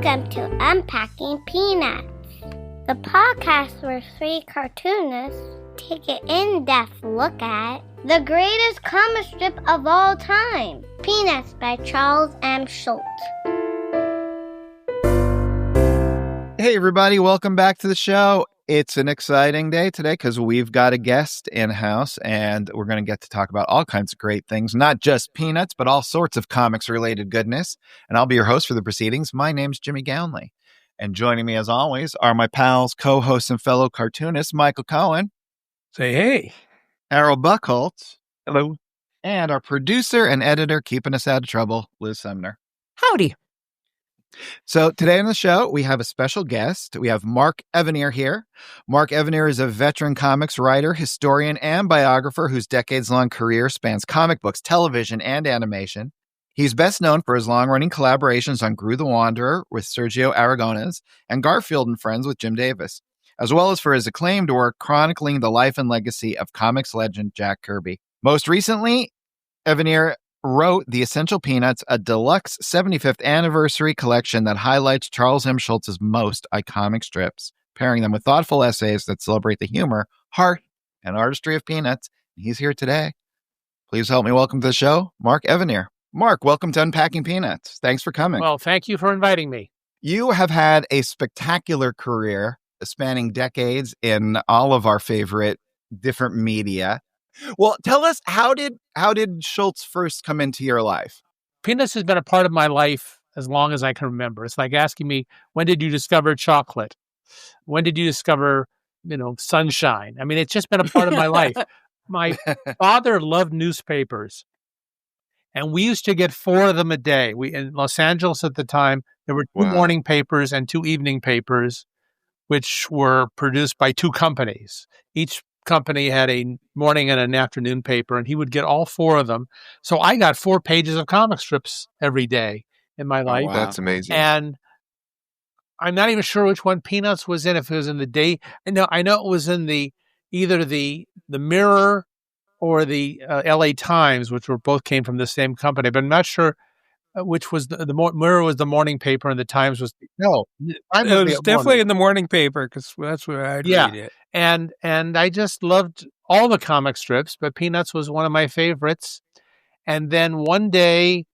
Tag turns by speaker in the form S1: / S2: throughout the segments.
S1: Welcome to Unpacking Peanuts, the podcast where three cartoonists take an in-depth look at the greatest comic strip of all time, Peanuts by Charles M. Schulz.
S2: Hey everybody, welcome back to the show. It's an exciting day today because we've got a guest in-house and we're going to get to talk about all kinds of great things, not just Peanuts, but all sorts of comics-related goodness. And I'll be your host for the proceedings. My name's Jimmy Gownley. And joining me as always are my pals, co-hosts, and fellow cartoonists, Michael Cohen.
S3: Say hey.
S2: Errol Buchholz.
S3: Hello.
S2: And our producer and editor keeping us out of trouble, Liz Sumner.
S3: Howdy.
S2: So today on the show, we have a special guest. We have Mark Evanier here. Mark Evanier is a veteran comics writer, historian, and biographer whose decades-long career spans comic books, television, and animation. He's best known for his long-running collaborations on Gru the Wanderer with Sergio Aragonés and Garfield and Friends with Jim Davis, as well as for his acclaimed work chronicling the life and legacy of comics legend Jack Kirby. Most recently, Evanier wrote The Essential Peanuts, a deluxe 75th anniversary collection that highlights Charles M. Schulz's most iconic strips, pairing them with thoughtful essays that celebrate the humor, heart, and artistry of Peanuts. He's here today. Please help me welcome to the show, Mark Evanier. Mark, welcome to Unpacking Peanuts. Thanks for coming.
S3: Well, thank you for inviting me.
S2: You have had a spectacular career spanning decades in all of our favorite different media. Well, tell us, how did Schulz first come into your life?
S3: Peanuts has been a part of my life as long as I can remember. It's like asking me, when did you discover chocolate? When did you discover, sunshine? I mean, it's just been a part of my life. My father loved newspapers, and we used to get 4 of them a day. In Los Angeles at the time, there were 2 morning papers and 2 evening papers, which were produced by 2 companies. Each company had a morning and an afternoon paper, and he would get all 4 of them. So I got 4 pages of comic strips every day in my life.
S4: Wow. That's amazing.
S3: And I'm not even sure which one Peanuts was in, if it was in the day. I know it was in either the Mirror or the LA Times, which both came from the same company, but I'm not sure which was the Mirror was the morning paper and the Times was
S5: it was definitely in the morning paper because that's where I'd read it.
S3: And I just loved all the comic strips, but Peanuts was one of my favorites. And then one day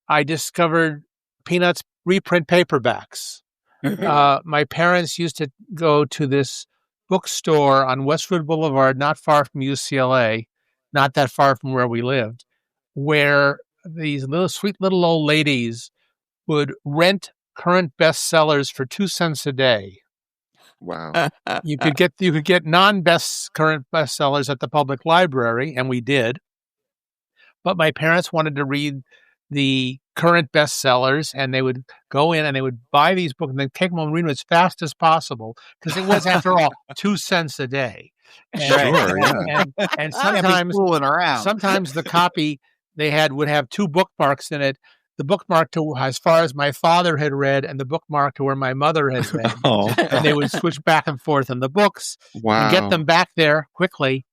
S3: I discovered Peanuts reprint paperbacks. My parents used to go to this bookstore on Westwood Boulevard, not far from UCLA, not that far from where we lived, where these sweet little old ladies would rent current bestsellers for 2 cents a day.
S4: Wow.
S3: You could get current bestsellers at the public library, and we did. But my parents wanted to read the current bestsellers, and they would go in and they would buy these books and they'd take them and read them as fast as possible because it was, after all, 2 cents a day. And,
S4: Sure, yeah.
S3: And sometimes the copy they had would have 2 bookmarks in it. The bookmark to as far as my father had read and the bookmark to where my mother had read. And they would switch back and forth in the books and get them back there quickly.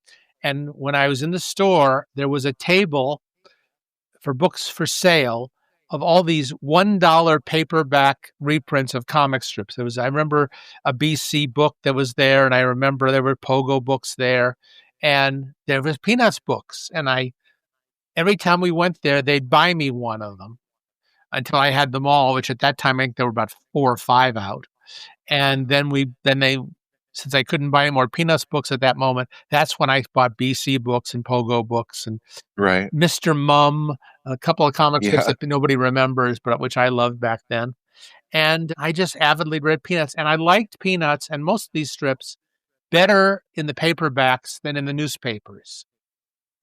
S3: And when I was in the store, there was a table for books for sale of all these $1 paperback reprints of comic strips. I remember a BC book that was there, and I remember there were Pogo books there, and there was Peanuts books. And every time we went there, they'd buy me one of them until I had them all, which at that time, I think there were about 4 or 5 out. And then since I couldn't buy any more Peanuts books at that moment, that's when I bought BC books and Pogo books and Mr. Mum, a couple of comic strips that nobody remembers, but which I loved back then. And I just avidly read Peanuts. And I liked Peanuts and most of these strips better in the paperbacks than in the newspapers.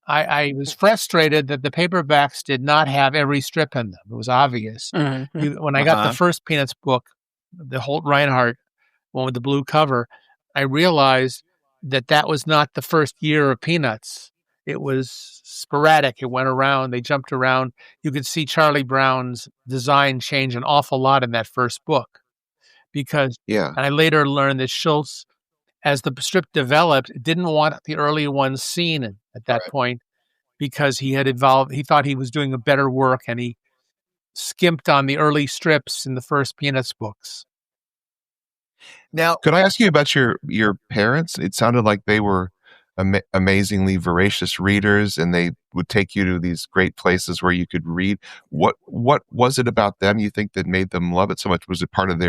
S3: I was frustrated that the paperbacks did not have every strip in them. It was obvious. When I got the first Peanuts book, the Holt Reinhardt one with the blue cover, I realized that was not the first year of Peanuts. It was sporadic. It went around. They jumped around. You could see Charlie Brown's design change an awful lot in that first book. And I later learned that Schulz, as the strip developed, didn't want the early ones seen at that point because he had evolved. He thought he was doing a better work, and he skimped on the early strips in the first Peanuts books.
S2: Now,
S4: could I ask you about your parents? It sounded like they were amazingly voracious readers, and they would take you to these great places where you could read. What was it about them you think that made them love it so much? Was it part of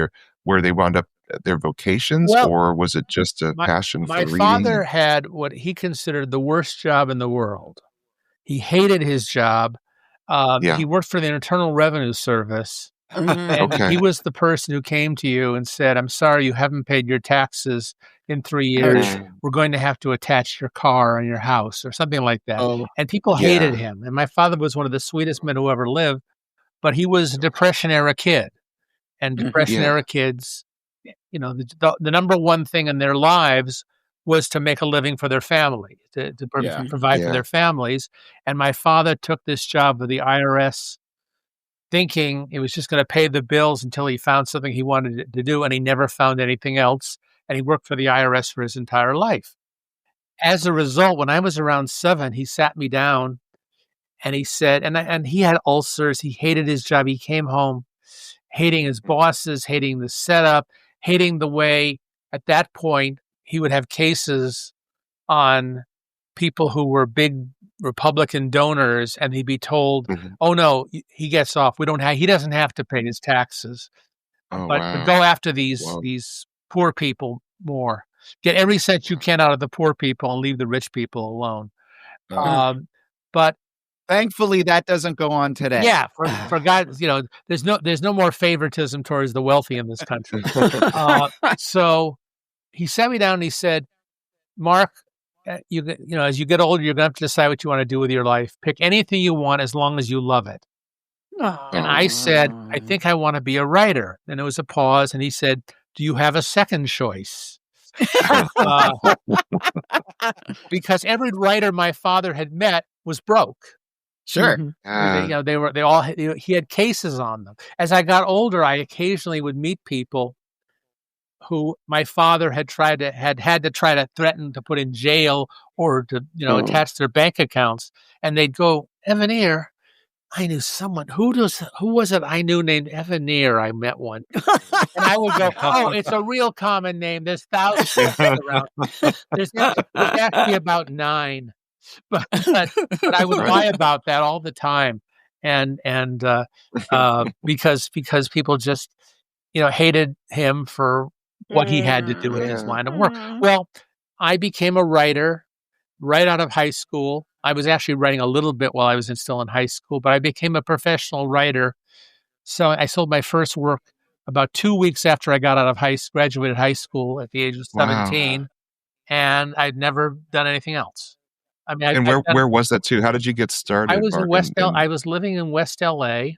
S4: where they wound up their vocations, or was it just a passion for reading?
S3: My father had what he considered the worst job in the world. He hated his job. He worked for the Internal Revenue Service. And he was the person who came to you and said, I'm sorry, you haven't paid your taxes in 3 years. We're going to have to attach your car on your house or something like that. And people hated him. And my father was one of the sweetest men who ever lived, but he was a Depression-era kid. And Depression-era kids, the number one thing in their lives was to make a living for their family, to provide for their families. And my father took this job with the IRS thinking it was just going to pay the bills until he found something he wanted to do, and he never found anything else, and he worked for the IRS for his entire life. As a result, when I was around 7, he sat me down, and he said, and he had ulcers, he hated his job, he came home hating his bosses, hating the setup, hating the way, at that point, he would have cases on people who were big Republican donors, and he'd be told, "Oh no, he gets off. He doesn't have to pay his taxes, but go after these poor people more. Get every cent you can out of the poor people and leave the rich people alone." But
S2: thankfully, that doesn't go on today.
S3: Yeah, for God, there's no more favoritism towards the wealthy in this country. So he sat me down and he said, "Mark, as you get older, you're going to have to decide what you want to do with your life. Pick anything you want as long as you love it." And I said, "I think I want to be a writer." And there was a pause, and he said, "Do you have a second choice?" Because every writer my father had met was broke.
S2: Sure.
S3: He had cases on them. As I got older, I occasionally would meet people who my father had had to try to threaten to put in jail or to, attach their bank accounts. And they'd go, "Evanier, I knew someone. Who was it I knew named Evanier? I met one." And I would go, "Oh, it's a real common name. There's thousands around. There's actually about 9. But I would lie about that all the time. And because people just, hated him for what he had to do in his line of work. Well, I became a writer right out of high school. I was actually writing a little bit while I was still in high school, but I became a professional writer. So I sold my first work about 2 weeks after I got out of graduated high school at the age of 17, and I'd never done anything else. I mean,
S4: where was that too? How did you get started?
S3: I was I was living in West LA.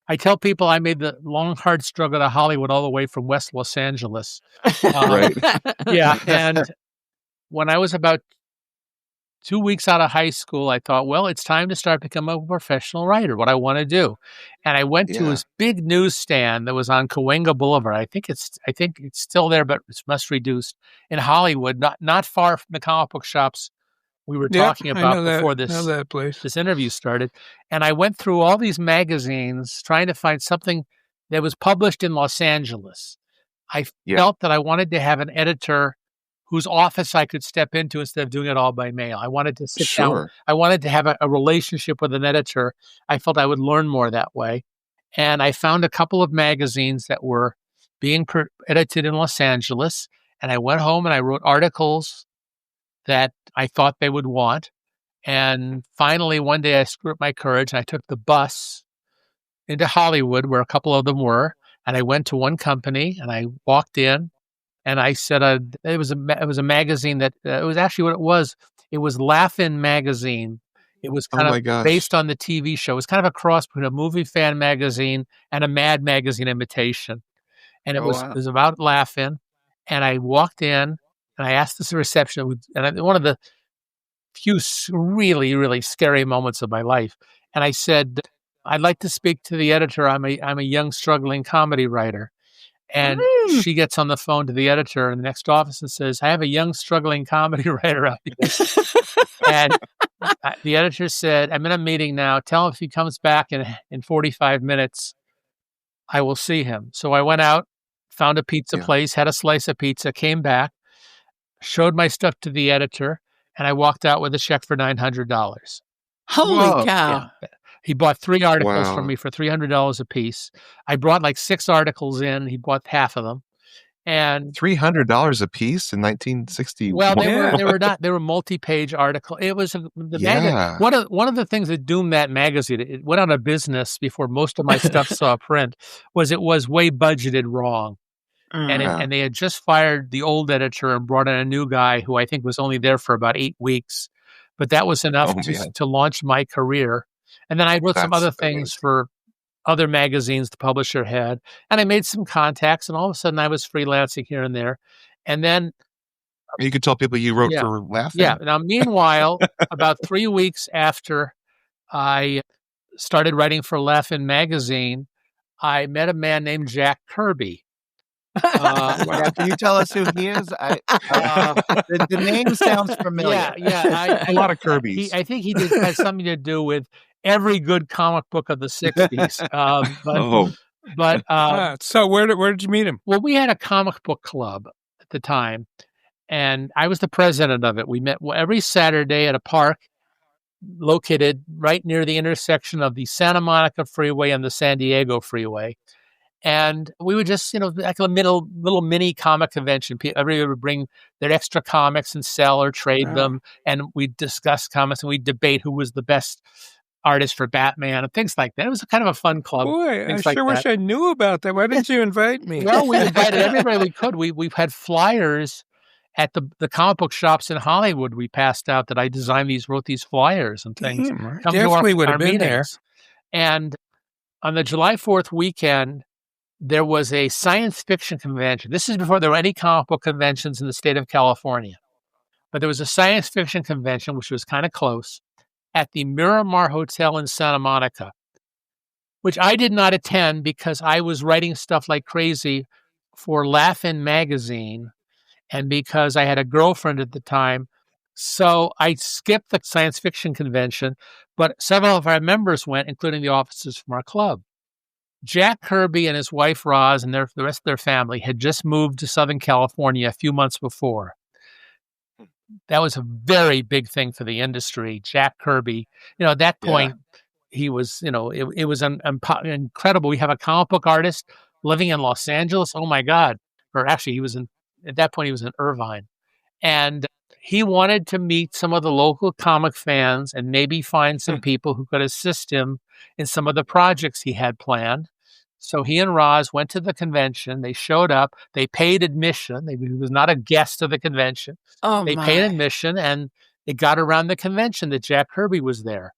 S3: I tell people I made the long, hard struggle to Hollywood all the way from West Los Angeles.
S4: Right.
S3: Yeah. And when I was about 2 weeks out of high school, I thought, well, it's time to start becoming a professional writer, what I want to do. And I went to this big newsstand that was on Cahuenga Boulevard. I think it's still there, but it's much reduced, in Hollywood, not far from the comic book shops we were talking about before this interview started. And I went through all these magazines trying to find something that was published in Los Angeles. I felt that I wanted to have an editor whose office I could step into instead of doing it all by mail. I wanted to sit down. I wanted to have a relationship with an editor. I felt I would learn more that way. And I found a couple of magazines that were being edited in Los Angeles. And I went home and I wrote articles that I thought they would want. And finally, one day I screwed up my courage and I took the bus into Hollywood, where a couple of them were. And I went to one company and I walked in and I said, it was a magazine that, it was actually what it was. It was Laugh-In magazine. It was kind of based on the TV show. It was kind of a cross between a movie fan magazine and a Mad magazine imitation. And it was about Laugh-In. And I walked in and I asked this receptionist, and one of the few really, really scary moments of my life. And I said, "I'd like to speak to the editor. I'm a young, struggling comedy writer." And she gets on the phone to the editor in the next office and says, I have a young, struggling comedy writer out here. And the editor said, I'm in a meeting now. Tell him if he comes back in 45 minutes, I will see him. So I went out, found a pizza place, had a slice of pizza, came back, showed my stuff to the editor, and I walked out with a check for $900.
S6: Holy cow.
S3: Yeah. He bought 3 articles from me for $300 a piece. I brought like 6 articles in. He bought half of them. And
S4: $300 a piece in 1960.
S3: Well, they were multi-page articles. It was magazine. One of the things that doomed that magazine, it went out of business before most of my stuff saw print, was it was way budgeted wrong. And they had just fired the old editor and brought in a new guy who I think was only there for about 8 weeks. But that was enough to launch my career. And then I wrote some other things for other magazines the publisher had. And I made some contacts, and all of a sudden I was freelancing here and there. And then
S4: you could tell people you wrote for Laughing.
S3: Yeah. Now, meanwhile, about 3 weeks after I started writing for Laughing magazine, I met a man named Jack Kirby.
S2: Can you tell us who he is? The name sounds familiar.
S3: Yeah.
S4: A lot of Kirbys.
S3: I think he has something to do with every good comic book of the 60s.
S5: So where did you meet him?
S3: Well, we had a comic book club at the time, and I was the president of it. We met every Saturday at a park located right near the intersection of the Santa Monica Freeway and the San Diego Freeway. And we would just, like a little mini comic convention. Everybody would bring their extra comics and sell or trade them. And we'd discuss comics and we'd debate who was the best artist for Batman and things like that. It was kind of a fun club.
S5: Boy, I sure wish I knew about that. Why didn't you invite me?
S3: Well, we invited everybody we could. We've had flyers at the comic book shops in Hollywood. We passed out that I wrote these flyers and things.
S5: Definitely would have been there.
S3: And on the July 4th weekend, there was a science fiction convention. This is before there were any comic book conventions in the state of California. But there was a science fiction convention, which was kind of close, at the Miramar Hotel in Santa Monica, which I did not attend because I was writing stuff like crazy for Laugh-In magazine and because I had a girlfriend at the time. So I skipped the science fiction convention, but several of our members went, including the officers from our club. Jack Kirby and his wife, Roz, and the rest of their family had just moved to Southern California a few months before. That was a very big thing for the industry. Jack Kirby, at that point, he was, it was incredible. We have a comic book artist living in Los Angeles. Oh, my God. Or actually, at that point, he was in Irvine. And he wanted to meet some of the local comic fans and maybe find some people who could assist him in some of the projects he had planned. So he and Roz went to the convention. They showed up. They paid admission. He was not a guest of the convention. They paid admission, and it got around the convention that Jack Kirby was there.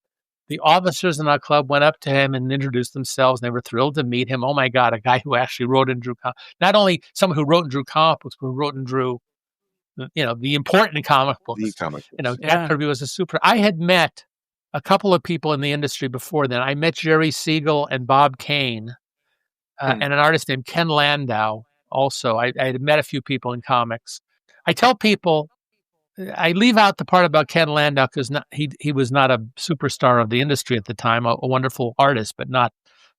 S3: The officers in our club went up to him and introduced themselves. And they were thrilled to meet him. Oh, my God, a guy who actually wrote and drew not only someone who wrote and drew comic books, but who wrote and drew the important comic books.
S4: The comic books.
S3: Jack Kirby was a super. I had met a couple of people in the industry before then. I met Jerry Siegel and Bob Kane and an artist named Ken Landau also. I had met a few people in comics. I tell people, I leave out the part about Ken Landau because he was not a superstar of the industry at the time, a wonderful artist, but not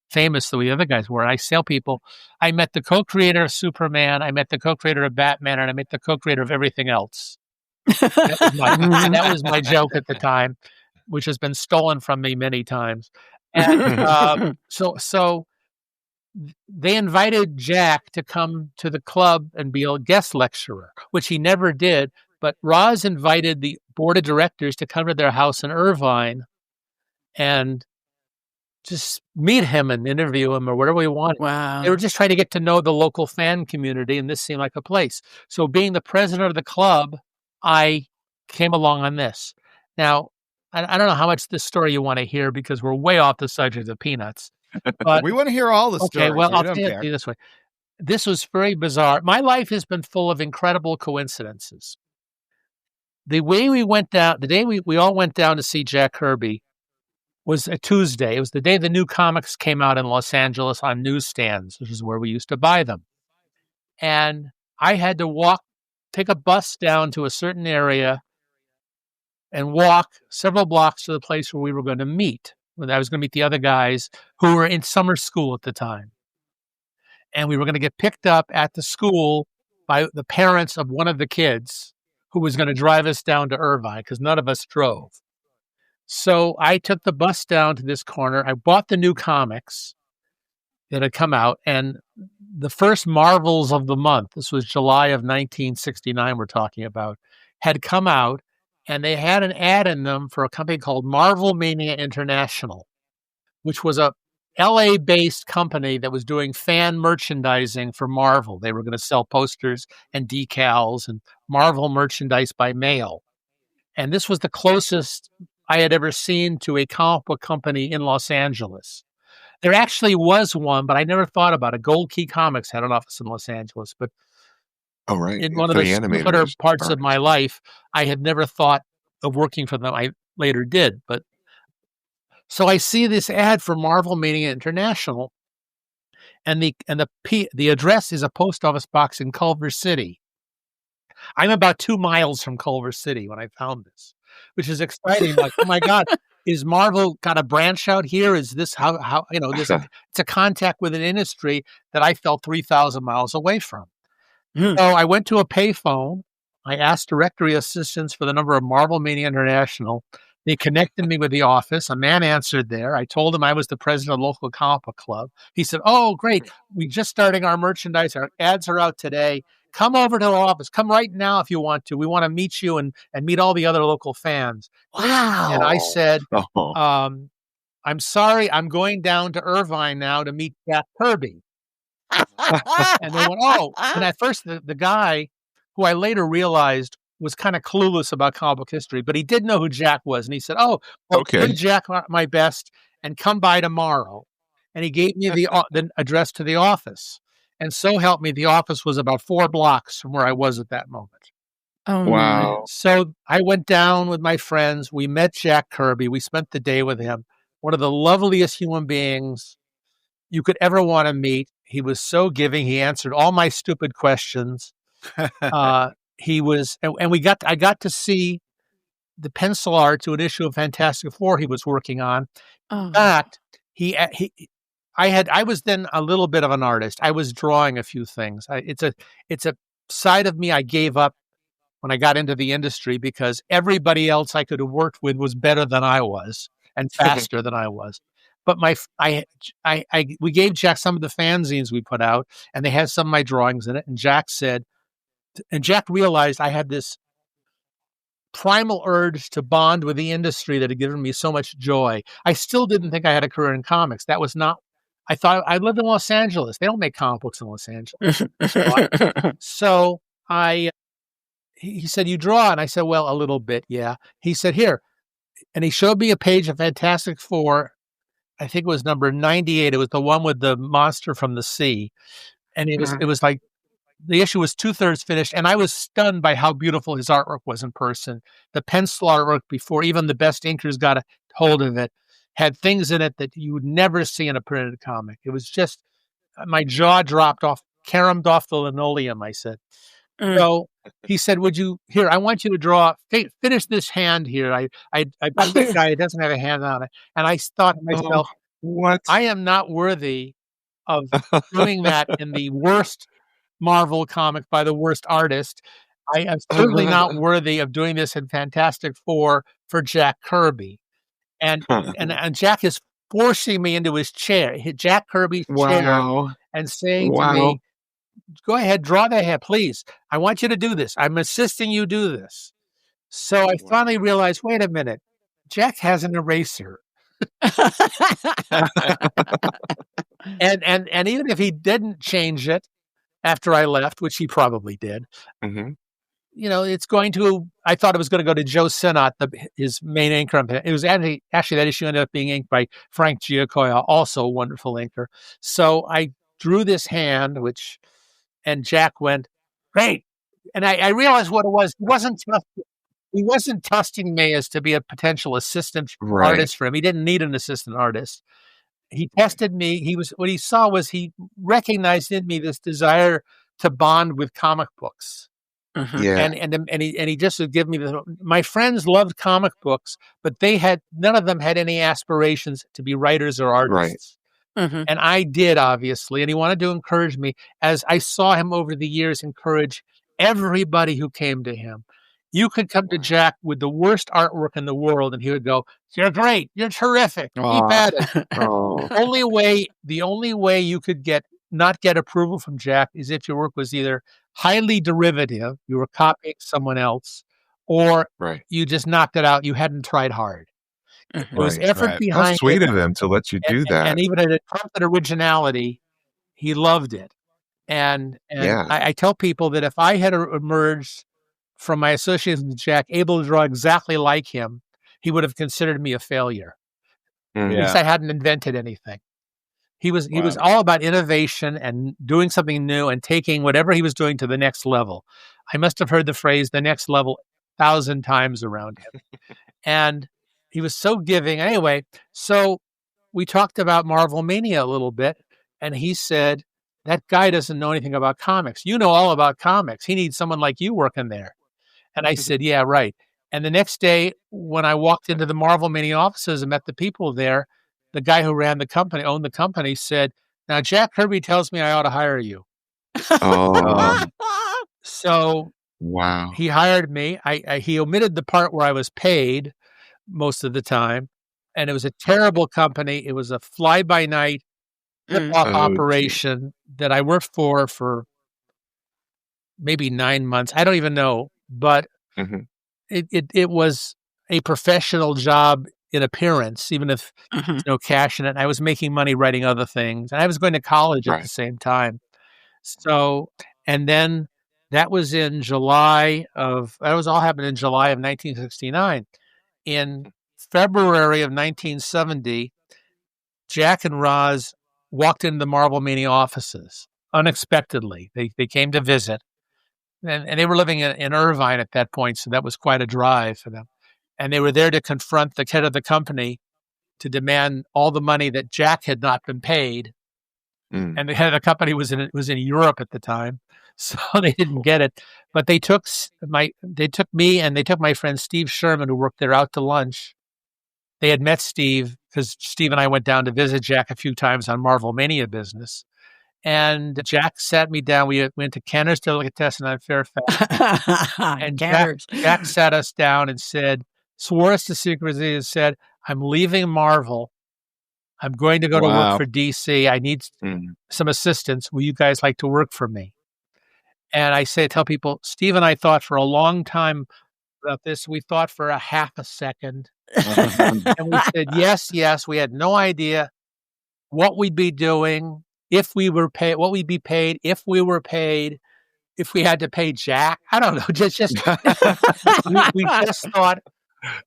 S3: famous the way the other guys were. And I tell people, I met the co-creator of Superman, I met the co-creator of Batman, and I met the co-creator of everything else. That was my joke at the time, which has been stolen from me many times. And so they invited Jack to come to the club and be a guest lecturer, which he never did. But Roz invited the board of directors to come to their house in Irvine and just meet him and interview him or whatever we wanted.
S6: Wow.
S3: They were just trying to get to know the local fan community, and this seemed like a place. So being the president of the club, I came along on this. Now, I don't know how much this story you want to hear because we're way off the subject of Peanuts. But
S2: we want to hear all the stories.
S3: Okay, well, I'll tell you this way. This was very bizarre. My life has been full of incredible coincidences. The way we went down, the day we all went down to see Jack Kirby was a Tuesday. It was the day the new comics came out in Los Angeles on newsstands, which is where we used to buy them. And I had to take a bus down to a certain area and walk several blocks to the place where we were going to meet. When I was going to meet the other guys who were in summer school at the time. And we were going to get picked up at the school by the parents of one of the kids who was going to drive us down to Irvine because none of us drove. So I took the bus down to this corner. I bought the new comics that had come out, and the first Marvels of the month, this was July of 1969 we're talking about, had come out, and they had an ad in them for a company called Marvel Mania International, which was a LA-based company that was doing fan merchandising for Marvel. They were going to sell posters and decals and Marvel merchandise by mail. And this was the closest I had ever seen to a comic book company in Los Angeles. There actually was one, but I never thought about it. Gold Key Comics had an office in Los Angeles, but in one of the stupider parts of my life, I had never thought of working for them. I later did, but so I see this ad for Marvel Mania International, and the address is a post office box in Culver City. I'm about 2 miles from Culver City when I found this, which is exciting. Like, oh my God, is Marvel got a branch out here? Is this how it's a contact with an industry that I felt 3,000 miles away from. So I went to a payphone. I asked directory assistants for the number of Marvel Mania International. They connected me with the office. A man answered there. I told him I was the president of the local comic book club. He said, "Oh, great. We're just starting our merchandise. Our ads are out today. Come over to the office. Come right now if you want to. We want to meet you and meet all the other local fans."
S1: Wow.
S3: And I said, "I'm sorry. I'm going down to Irvine now to meet Jack Kirby." And they went, "Oh." And at first, the guy, who I later realized was kind of clueless about comic book history, but he did know who Jack was. And he said, "Oh, well, give Jack my best and come by tomorrow." And he gave me the address to the office. And so help me, the office was about 4 blocks from where I was at that moment.
S6: Oh,
S4: wow.
S3: So I went down with my friends. We met Jack Kirby. We spent the day with him. One of the loveliest human beings you could ever want to meet. He was so giving. He answered all my stupid questions. He was, and I got to see the pencil art to an issue of Fantastic Four he was working on. In fact, I was then a little bit of an artist. I was drawing a few things. It's a side of me I gave up when I got into the industry because everybody else I could have worked with was better than I was and faster than I was. But we gave Jack some of the fanzines we put out, and they had some of my drawings in it. And Jack realized I had this primal urge to bond with the industry that had given me so much joy. I still didn't think I had a career in comics. That was not. I thought I lived in Los Angeles. They don't make comic books in Los Angeles. So he said, "You draw?" And I said, "Well, a little bit, yeah." He said, "Here." And he showed me a page of Fantastic Four. I think it was number 98. It was the one with the monster from the sea. And it was like, the issue was 2/3 finished. And I was stunned by how beautiful his artwork was in person. The pencil artwork, before even the best inkers got a hold of it, had things in it that you would never see in a printed comic. It was just, my jaw dropped off, caromed off the linoleum, I said. So he said, "Here, I want you to draw, finish this hand here." I got this guy, it doesn't have a hand on it. And I thought to myself,
S4: what?
S3: I am not worthy of doing that in the worst Marvel comic by the worst artist. I am certainly not worthy of doing this in Fantastic Four for Jack Kirby. And Jack is forcing me into his chair, Jack Kirby's chair, and saying to me, "Go ahead, draw that head, please. I want you to do this. I'm insisting you do this." So I finally realized, wait a minute, Jack has an eraser. and even if he didn't change it after I left, which he probably did, it's going to, I thought it was going to go to Joe Sinnott, his main inker. It was actually that issue ended up being inked by Frank Giacoya, also a wonderful inker. So I drew this hand, and Jack went, "Great." And I realized what it was. He wasn't testing me as to be a potential assistant artist for him. He didn't need an assistant artist. He tested me. What he saw was he recognized in me this desire to bond with comic books.
S6: Mhm.
S4: Yeah.
S3: And he just would give me my friends loved comic books, but none of them had any aspirations to be writers or artists.
S6: Mhm.
S3: And I did, obviously, and he wanted to encourage me, as I saw him over the years encourage everybody who came to him. You could come to Jack with the worst artwork in the world, and he would go, "You're great, you're terrific, keep at it."
S4: Oh.
S3: The only way you could not get approval from Jack is if your work was either highly derivative, you were copying someone else, or
S4: Right.
S3: you just knocked it out, you hadn't tried hard. There was effort behind
S4: How sweet
S3: it,
S4: of him to let you do that.
S3: and even at a trumped originality, he loved it. And
S4: Yeah.
S3: I tell people that if I had emerged from my association with Jack able to draw exactly like him, he would have considered me a failure. Because I hadn't invented anything. He was all about innovation and doing something new and taking whatever he was doing to the next level. I must have heard the phrase "the next level" 1,000 times around him. And he was so giving. Anyway, so we talked about Marvel Mania a little bit, and he said, "That guy doesn't know anything about comics. You know all about comics. He needs someone like you working there." And I said, "Yeah, right." And the next day, when I walked into the Marvel Mania offices and met the people there, the guy who owned the company, said, "Now, Jack Kirby tells me I ought to hire you."
S4: Oh.
S3: So
S4: Wow.
S3: he hired me. He omitted the part where I was paid most of the time. And it was a terrible company. It was a fly-by-night rip-off operation that I worked for maybe 9 months. I don't even know. But it was a professional job in appearance, even if there's no cash in it. I was making money writing other things. And I was going to college at the same time. So, and then that was all happened in July of 1969. In February of 1970, Jack and Roz walked into the Marvel Mania offices unexpectedly. They came to visit. And they were living in Irvine at that point, so that was quite a drive for them. And they were there to confront the head of the company to demand all the money that Jack had not been paid. And the head of the company was in Europe at the time, so they didn't get it. But they took me and they took my friend Steve Sherman, who worked there, out to lunch. They had met Steve because Steve and I went down to visit Jack a few times on Marvel Mania business. And Jack sat me down. We went to Kenner's Delicatessen on Fairfax. And Jack sat us down and swore us to secrecy and said, "I'm leaving Marvel. I'm going to go to work for DC. I need some assistance. Will you guys like to work for me?" And tell people, Steve and I thought for a long time about this. We thought for a half a second. And we said, yes. We had no idea what we'd be doing, if we were paid, what we'd be paid, if we were paid, if we had to pay Jack. I don't know. We just thought,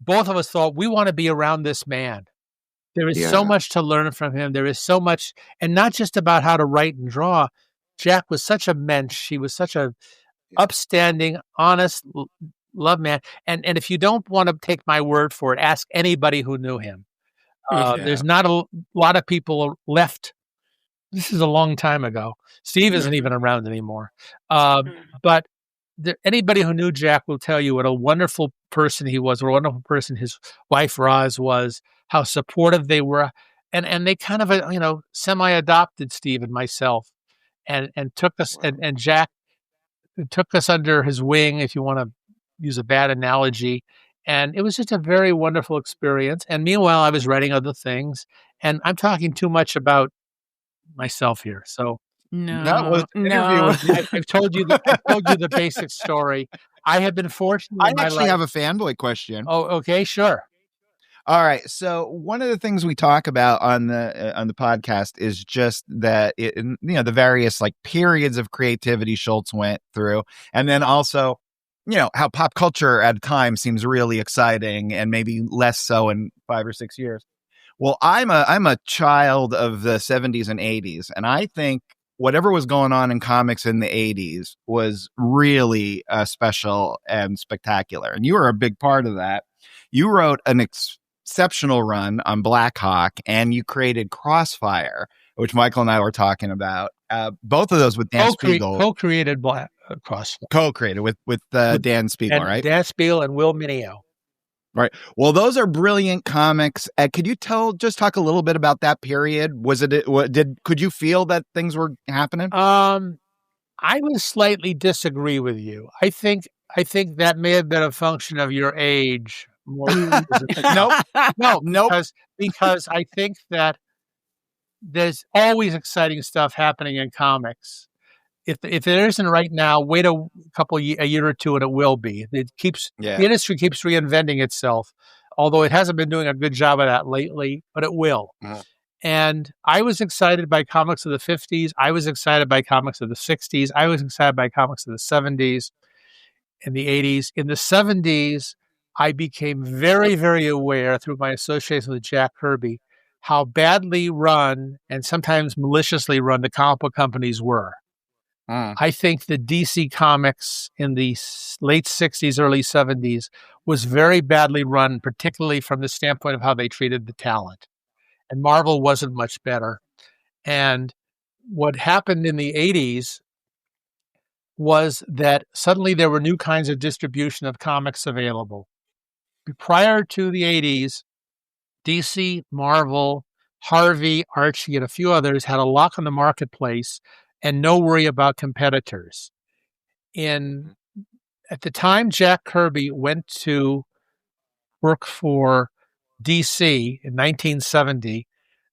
S3: both of us thought, we want to be around this man. There is so much to learn from him. There is so much, and not just about how to write and draw. Jack was such a mensch. He was such a upstanding, honest, love man. And if you don't want to take my word for it, ask anybody who knew him. There's not a lot of people left. This is a long time ago. Steve isn't even around anymore. But anybody who knew Jack will tell you what a wonderful person he was, what a wonderful person his wife Roz was, how supportive they were. And they kind of, semi-adopted Steve and myself and took us, and Jack took us under his wing, if you want to use a bad analogy. And it was just a very wonderful experience. And meanwhile, I was writing other things. And I'm talking too much about myself here. So I've told you the basic story. I have been fortunate.
S2: I actually have a fanboy question.
S3: Oh, okay, sure.
S2: All right. So one of the things we talk about on the podcast is just that the various periods of creativity Schulz went through, and then also how pop culture at a time seems really exciting and maybe less so in 5 or 6 years. Well, I'm a child of the 70s and 80s, and I think whatever was going on in comics in the 80s was really special and spectacular. And you were a big part of that. You wrote an exceptional run on Black Hawk, and you created Crossfire, which Michael and I were talking about. Both of those with Dan Spiegel.
S3: Co-created Crossfire.
S2: Co-created with Dan Spiegel, right?
S3: Dan Spiegel and Will Mineo.
S2: Right. Well, those are brilliant comics. Could you talk a little bit about that period? Could you feel that things were happening?
S3: I would slightly disagree with you. I think that may have been a function of your age. More No, because I think that there's always exciting stuff happening in comics. If there isn't right now, wait a year or two, and it will be. The industry keeps reinventing itself, although it hasn't been doing a good job of that lately, but it will. Mm-hmm. And I was excited by comics of the 50s. I was excited by comics of the 60s. I was excited by comics of the 70s and the 80s. In the 70s, I became very, very aware through my association with Jack Kirby how badly run and sometimes maliciously run the comic book companies were. I think the DC Comics in the late 60s, early 70s was very badly run, particularly from the standpoint of how they treated the talent. And Marvel wasn't much better. And what happened in the 80s was that suddenly there were new kinds of distribution of comics available. Prior to the 80s, DC, Marvel, Harvey, Archie, and a few others had a lock on the marketplace and no worry about competitors. At the time Jack Kirby went to work for DC in 1970,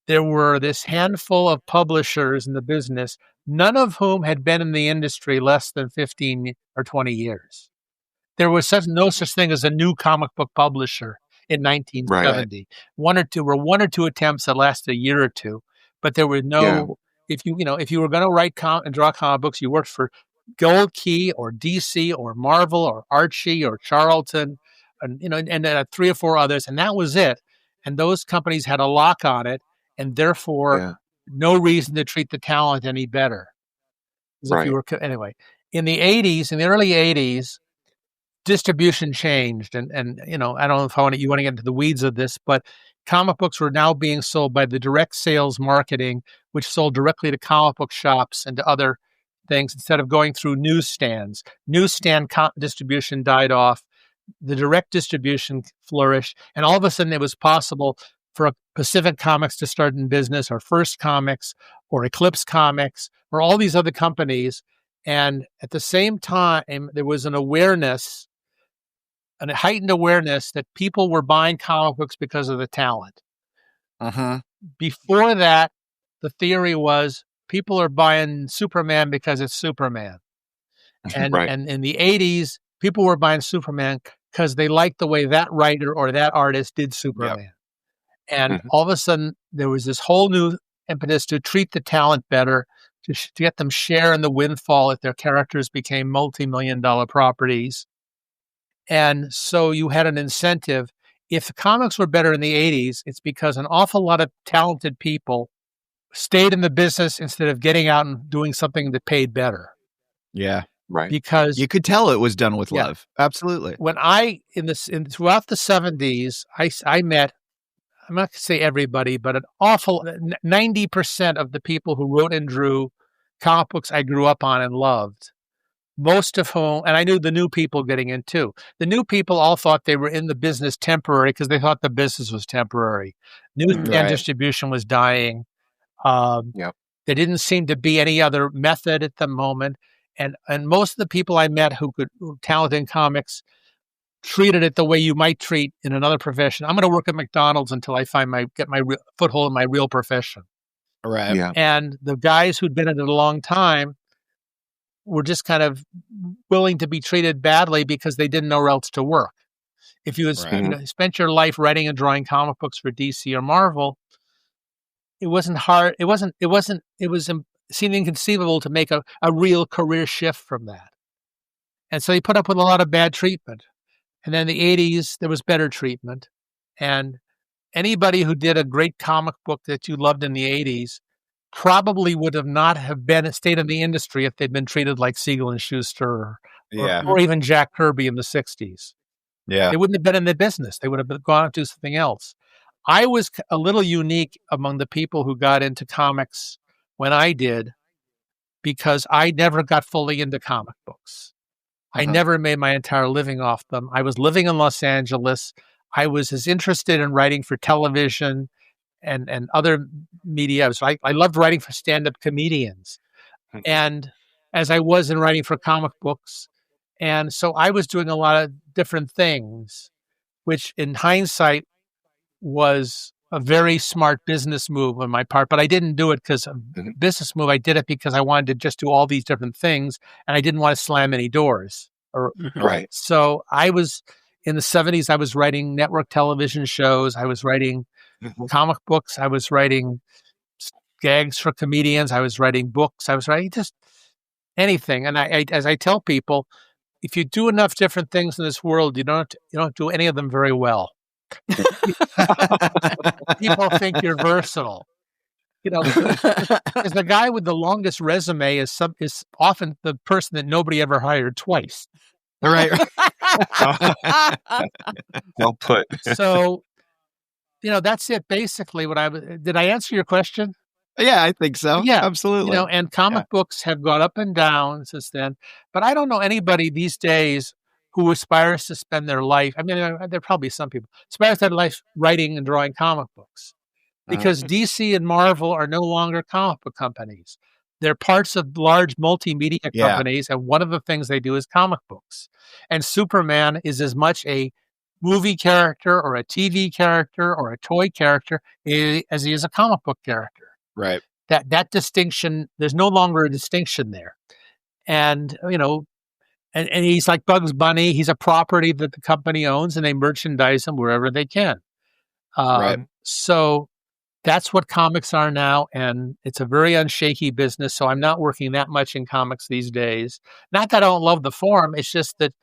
S3: there were this handful of publishers in the business, none of whom had been in the industry less than 15 or 20 years. There was no such thing as a new comic book publisher in 1970. Right. One or two attempts that lasted a year or two, but there were no. Yeah. If you were going to write and draw comic books, you worked for Gold Key or DC or Marvel or Archie or Charlton, and 3 or 4 others, and that was it. And those companies had a lock on it, and therefore no reason to treat the talent any better. Right. Anyway, in the early 80s, distribution changed, and I don't know if you want to get into the weeds of this, but comic books were now being sold by the direct sales marketing, which sold directly to comic book shops and to other things instead of going through newsstands. Newsstand distribution died off. The direct distribution flourished. And all of a sudden it was possible for Pacific Comics to start in business, or First Comics, or Eclipse Comics, or all these other companies. And at the same time, there was a heightened awareness that people were buying comic books because of the talent. Uh-huh. Before that, the theory was people are buying Superman because it's Superman. And, and in the 80s, people were buying Superman because they liked the way that writer or that artist did Superman. Yep. And all of a sudden, there was this whole new impetus to treat the talent better, to get them share in the windfall if their characters became multi-million-dollar properties. And so you had an incentive. If the comics were better in the 80s, it's because an awful lot of talented people stayed in the business instead of getting out and doing something that paid better.
S2: Yeah, right.
S3: Because
S2: you could tell it was done with love. Absolutely.
S3: When throughout the 70s, I met, I'm not going to say everybody, but an awful 90% of the people who wrote and drew comic books I grew up on and loved. Most of whom, and I knew the new people getting in too. The new people all thought they were in the business temporary because they thought the business was temporary. Newsstand distribution was dying. There didn't seem to be any other method at the moment. And most of the people I met who were talented in comics treated it the way you might treat in another profession. I'm going to work at McDonald's until I get my foothold in my real profession.
S2: Right. Yeah.
S3: And the guys who'd been in it a long time were just kind of willing to be treated badly because they didn't know where else to work. If you had spent your life writing and drawing comic books for DC or Marvel, it wasn't hard. It seemed inconceivable to make a real career shift from that. And so he put up with a lot of bad treatment. And then in the 80s, there was better treatment. And anybody who did a great comic book that you loved in the 80s probably would have not have stayed in the industry if they'd been treated like Siegel and Schuster or even Jack Kirby in the 60s. Yeah. They wouldn't have been in the business. They would have gone to do something else. I was a little unique among the people who got into comics when I did, because I never got fully into comic books. I never made my entire living off them. I was living in Los Angeles. I was as interested in writing for television and other media. I loved writing for stand-up comedians, and as I was in writing for comic books. And so I was doing a lot of different things, which in hindsight was a very smart business move on my part, but I didn't do it because of a business move. I did it because I wanted to just do all these different things, and I didn't want to slam any doors.
S4: Right.
S3: So I was in the 70s, I was writing network television shows. I was writing comic books. I was writing gags for comedians. I was writing books. I was writing just anything. And I as I tell people, if you do enough different things in this world, you don't do any of them very well. People think you're versatile. Because the guy with the longest resume is often the person that nobody ever hired twice.
S2: Right.
S4: Well put.
S3: So, that's it. Basically, did I answer your question?
S2: Yeah, I think so.
S3: Yeah,
S2: absolutely.
S3: And comic books have gone up and down since then. But I don't know anybody these days who aspires to spend their life. I mean, there are probably some people aspires to their life writing and drawing comic books, because DC and Marvel are no longer comic book companies. They're parts of large multimedia companies, and one of the things they do is comic books. And Superman is as much a movie character or a TV character or a toy character as he is a comic book character.
S2: Right.
S3: That distinction, there's no longer a distinction there. And, and he's like Bugs Bunny. He's a property that the company owns, and they merchandise him wherever they can.
S2: Right.
S3: So that's what comics are now, and it's a very unshaky business. So I'm not working that much in comics these days. Not that I don't love the form. It's just that,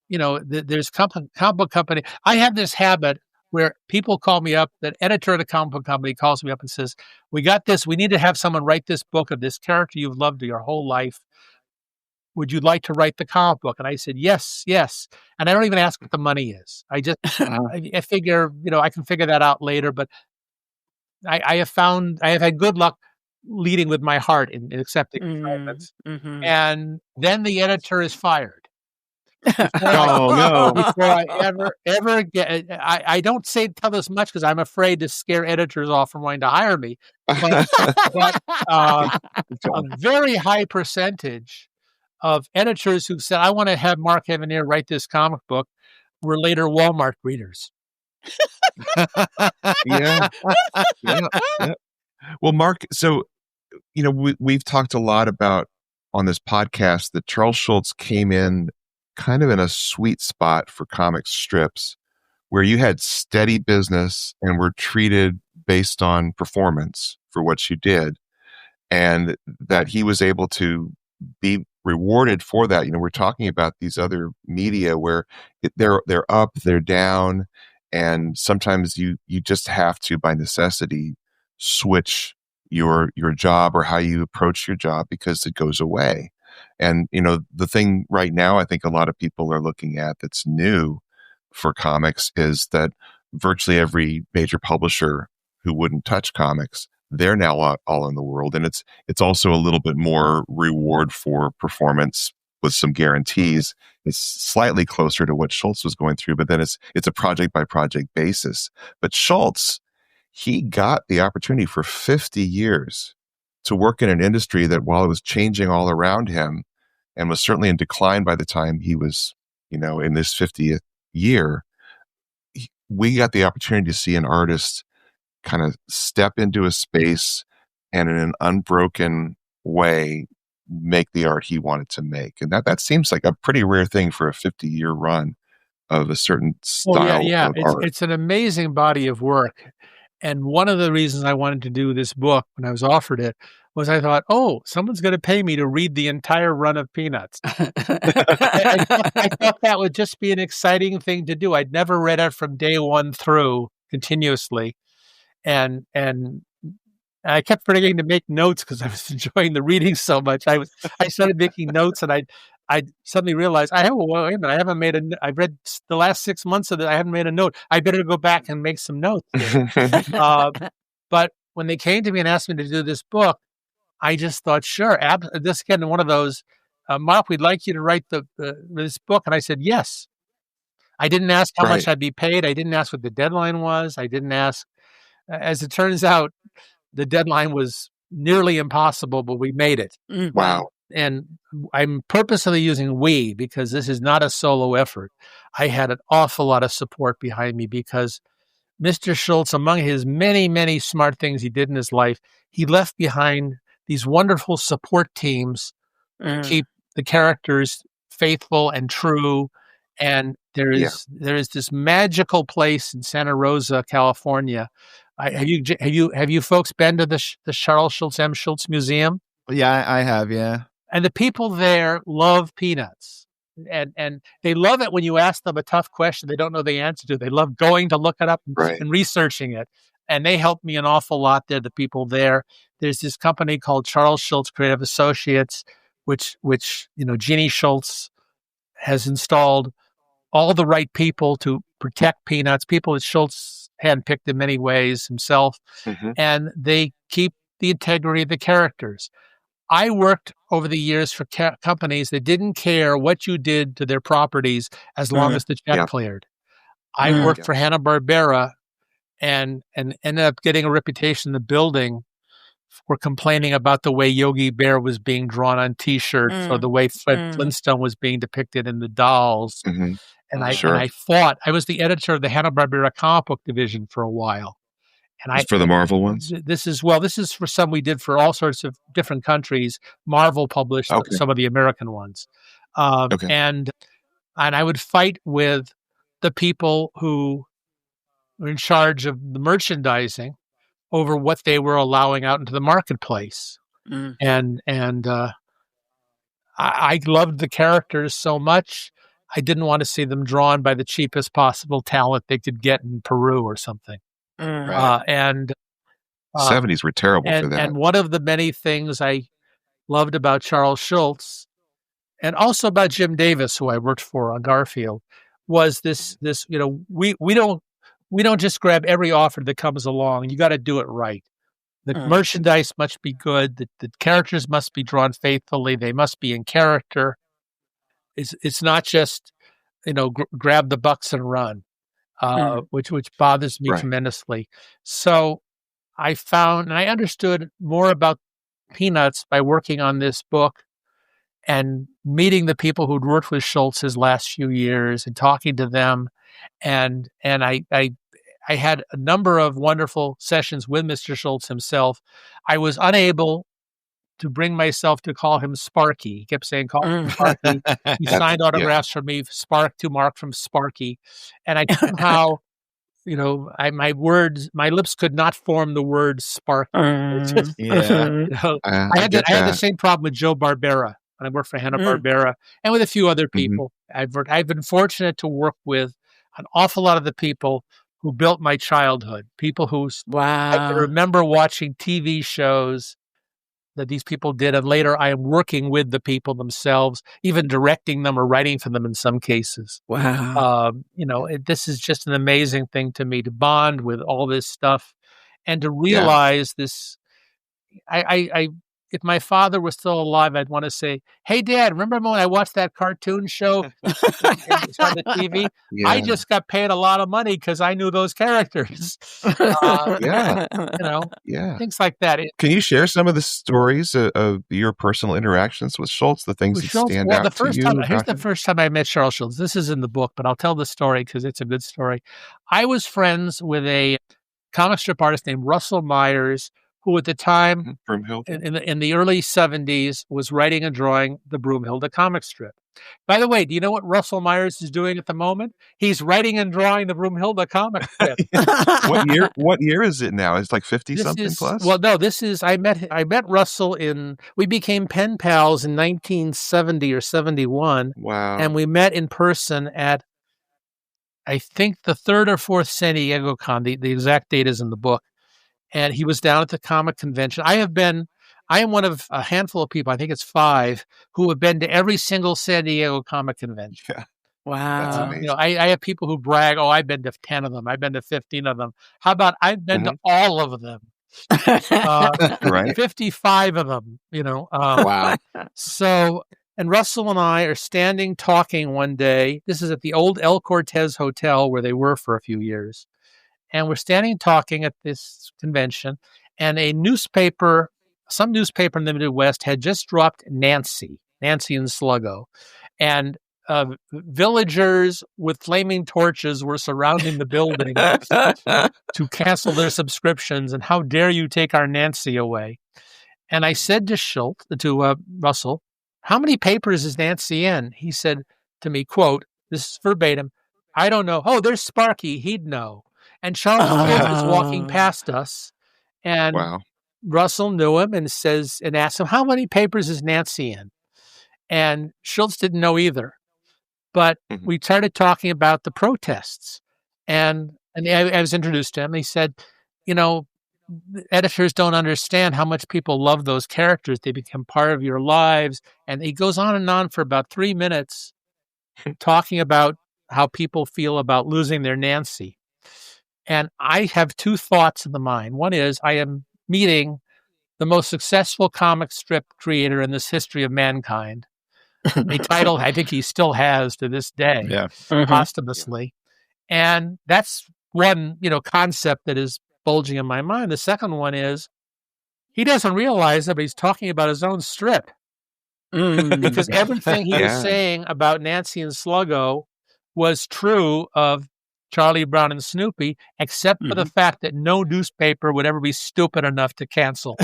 S3: there's comic book company. I have this habit where people call me up, that editor of the comic book company calls me up and says, we got this. We need to have someone write this book of this character you've loved your whole life. Would you like to write the comic book? And I said, yes. And I don't even ask what the money is. I just, I figure, I can figure that out later. But I have had good luck leading with my heart in accepting assignments. And then the editor is fired.
S2: No.
S3: Before I ever get, I don't tell this much because I'm afraid to scare editors off from wanting to hire me. But a very high percentage of editors who said, I want to have Mark Evanier write this comic book, were later Walmart readers.
S4: Yeah. Well, Mark, so, we've talked a lot about on this podcast that Charles Schulz came in kind of in a sweet spot for comic strips, where you had steady business and were treated based on performance for what you did, and that he was able to be rewarded for that. We're talking about these other media where they're up, they're down, and sometimes you just have to, by necessity, switch your job or how you approach your job because it goes away. And, the thing right now, I think a lot of people are looking at that's new for comics is that virtually every major publisher who wouldn't touch comics, they're now all in the world. And it's also a little bit more reward for performance with some guarantees. It's slightly closer to what Schulz was going through, but then it's a project by project basis. But Schulz, he got the opportunity for 50 years to work in an industry that, while it was changing all around him and was certainly in decline by the time he was, in this 50th year, we got the opportunity to see an artist kind of step into a space and in an unbroken way make the art he wanted to make. And that seems like a pretty rare thing for a 50-year run of a certain style of art.
S3: It's an amazing body of work. And one of the reasons I wanted to do this book when I was offered it was I thought, someone's going to pay me to read the entire run of Peanuts. I thought that would just be an exciting thing to do. I'd never read it from day one through continuously. And I kept forgetting to make notes because I was enjoying the reading so much. I started making notes, and I suddenly realized wait a minute, I haven't made I've read the last 6 months of it. I haven't made a note. I better go back and make some notes. But when they came to me and asked me to do this book, I just thought, sure. This again, one of those, Mark, we'd like you to write this book. And I said, yes. I didn't ask how much I'd be paid. I didn't ask what the deadline was. I didn't ask. As it turns out, the deadline was nearly impossible, but we made it.
S4: Wow.
S3: And I'm purposely using we because this is not a solo effort. I had an awful lot of support behind me because Mr. Schulz, among his many, many smart things he did in his life, he left behind these wonderful support teams to keep the characters faithful and true. And there is this magical place in Santa Rosa, California. Have you folks been to the Charles Schulz M. Schulz Museum?
S2: Yeah, I have. Yeah.
S3: And the people there love peanuts, and they love it when you ask them a tough question they don't know the answer to. They love going to look it up and researching it. And they helped me an awful lot there, the people there. There's this company called Charles Schulz Creative Associates, which Jeannie Schulz has installed all the right people to protect peanuts, people that Schulz handpicked in many ways himself, and they keep the integrity of the characters. I worked over the years for companies that didn't care what you did to their properties as long as the check cleared. I worked for Hanna-Barbera and ended up getting a reputation in the building for complaining about the way Yogi Bear was being drawn on T-shirts or the way Fred Flintstone was being depicted in the dolls. And I fought. I was the editor of the Hanna-Barbera comic book division for a while. And
S4: for the Marvel ones?
S3: This is for some we did for all sorts of different countries. Marvel published some of the American ones. And I would fight with the people who were in charge of the merchandising over what they were allowing out into the marketplace. And I loved the characters so much. I didn't want to see them drawn by the cheapest possible talent they could get in Peru or something. And
S4: 70s were terrible for that.
S3: And one of the many things I loved about Charles Schulz and also about Jim Davis, who I worked for on Garfield, was this we don't just grab every offer that comes along. You got to do it right. The merchandise must be good. The characters must be drawn faithfully. They must be in character. It's not just grab the bucks and run. Which bothers me tremendously. So I found, and I understood more about peanuts by working on this book and meeting the people who'd worked with Schulz his last few years and talking to them. And I had a number of wonderful sessions with Mr. Schulz himself. I was unable to bring myself to call him Sparky. He kept saying, call him Sparky. He signed autographs for me, Mark from Sparky. And I somehow, my lips could not form the word Sparky. I had the same problem with Joe Barbera when I worked for Hanna-Barbera and with a few other people. I've been fortunate to work with an awful lot of the people who built my childhood, people who I can remember watching TV shows that these people did, and later I am working with the people themselves, even directing them or writing for them in some cases.
S6: Wow.
S3: This is just an amazing thing to me to bond with all this stuff and to realize this. If my father was still alive, I'd want to say, "Hey, Dad, remember when I watched that cartoon show on the TV? I just got paid a lot of money because I knew those characters." Things like that.
S4: Can you share some of the stories of your personal interactions with Schulz, the things that stand out to you?
S3: Here's the first time I met Charles Schulz. This is in the book, but I'll tell the story because it's a good story. I was friends with a comic strip artist named Russell Myers, who at the time, in the early 70s, was writing and drawing the Broomhilda comic strip. By the way, do you know what Russell Myers is doing at the moment? He's writing and drawing the Broomhilda comic strip.
S4: What year is it now? It's like 50-something plus?
S3: Well, no, I met Russell we became pen pals in 1970 or 71.
S4: Wow.
S3: And we met in person at, I think, the third or fourth San Diego Con. The exact date is in the book. And he was down at the comic convention. I am one of a handful of people, I think it's 5, who have been to every single San Diego comic convention.
S4: Yeah.
S6: Wow.
S4: That's amazing.
S3: I have people who brag, I've been to 10 of them. I've been to 15 of them. How about I've been to all of them?
S4: Right.
S3: 55 of them,
S6: Wow.
S3: So, and Russell and I are standing talking one day. This is at the old El Cortez Hotel where they were for a few years. And we're standing talking at this convention, and some newspaper in the Midwest had just dropped Nancy and Sluggo. And villagers with flaming torches were surrounding the building to cancel their subscriptions. And how dare you take our Nancy away? And I said to Russell, how many papers is Nancy in? He said to me, quote, this is verbatim, I don't know. Oh, there's Sparky. He'd know. And Charles Schulz was walking past us, and Russell knew him and asked him, how many papers is Nancy in? And Schulz didn't know either. But we started talking about the protests. And I was introduced to him. He said, editors don't understand how much people love those characters. They become part of your lives. And he goes on and on for about 3 minutes talking about how people feel about losing their Nancy. And I have two thoughts in the mind. One is I am meeting the most successful comic strip creator in this history of mankind, a title I think he still has to this day, posthumously. And that's one, concept that is bulging in my mind. The second one is he doesn't realize that he's talking about his own strip. Because everything he was saying about Nancy and Sluggo was true of Charlie Brown and Snoopy, except for the fact that no newspaper would ever be stupid enough to cancel.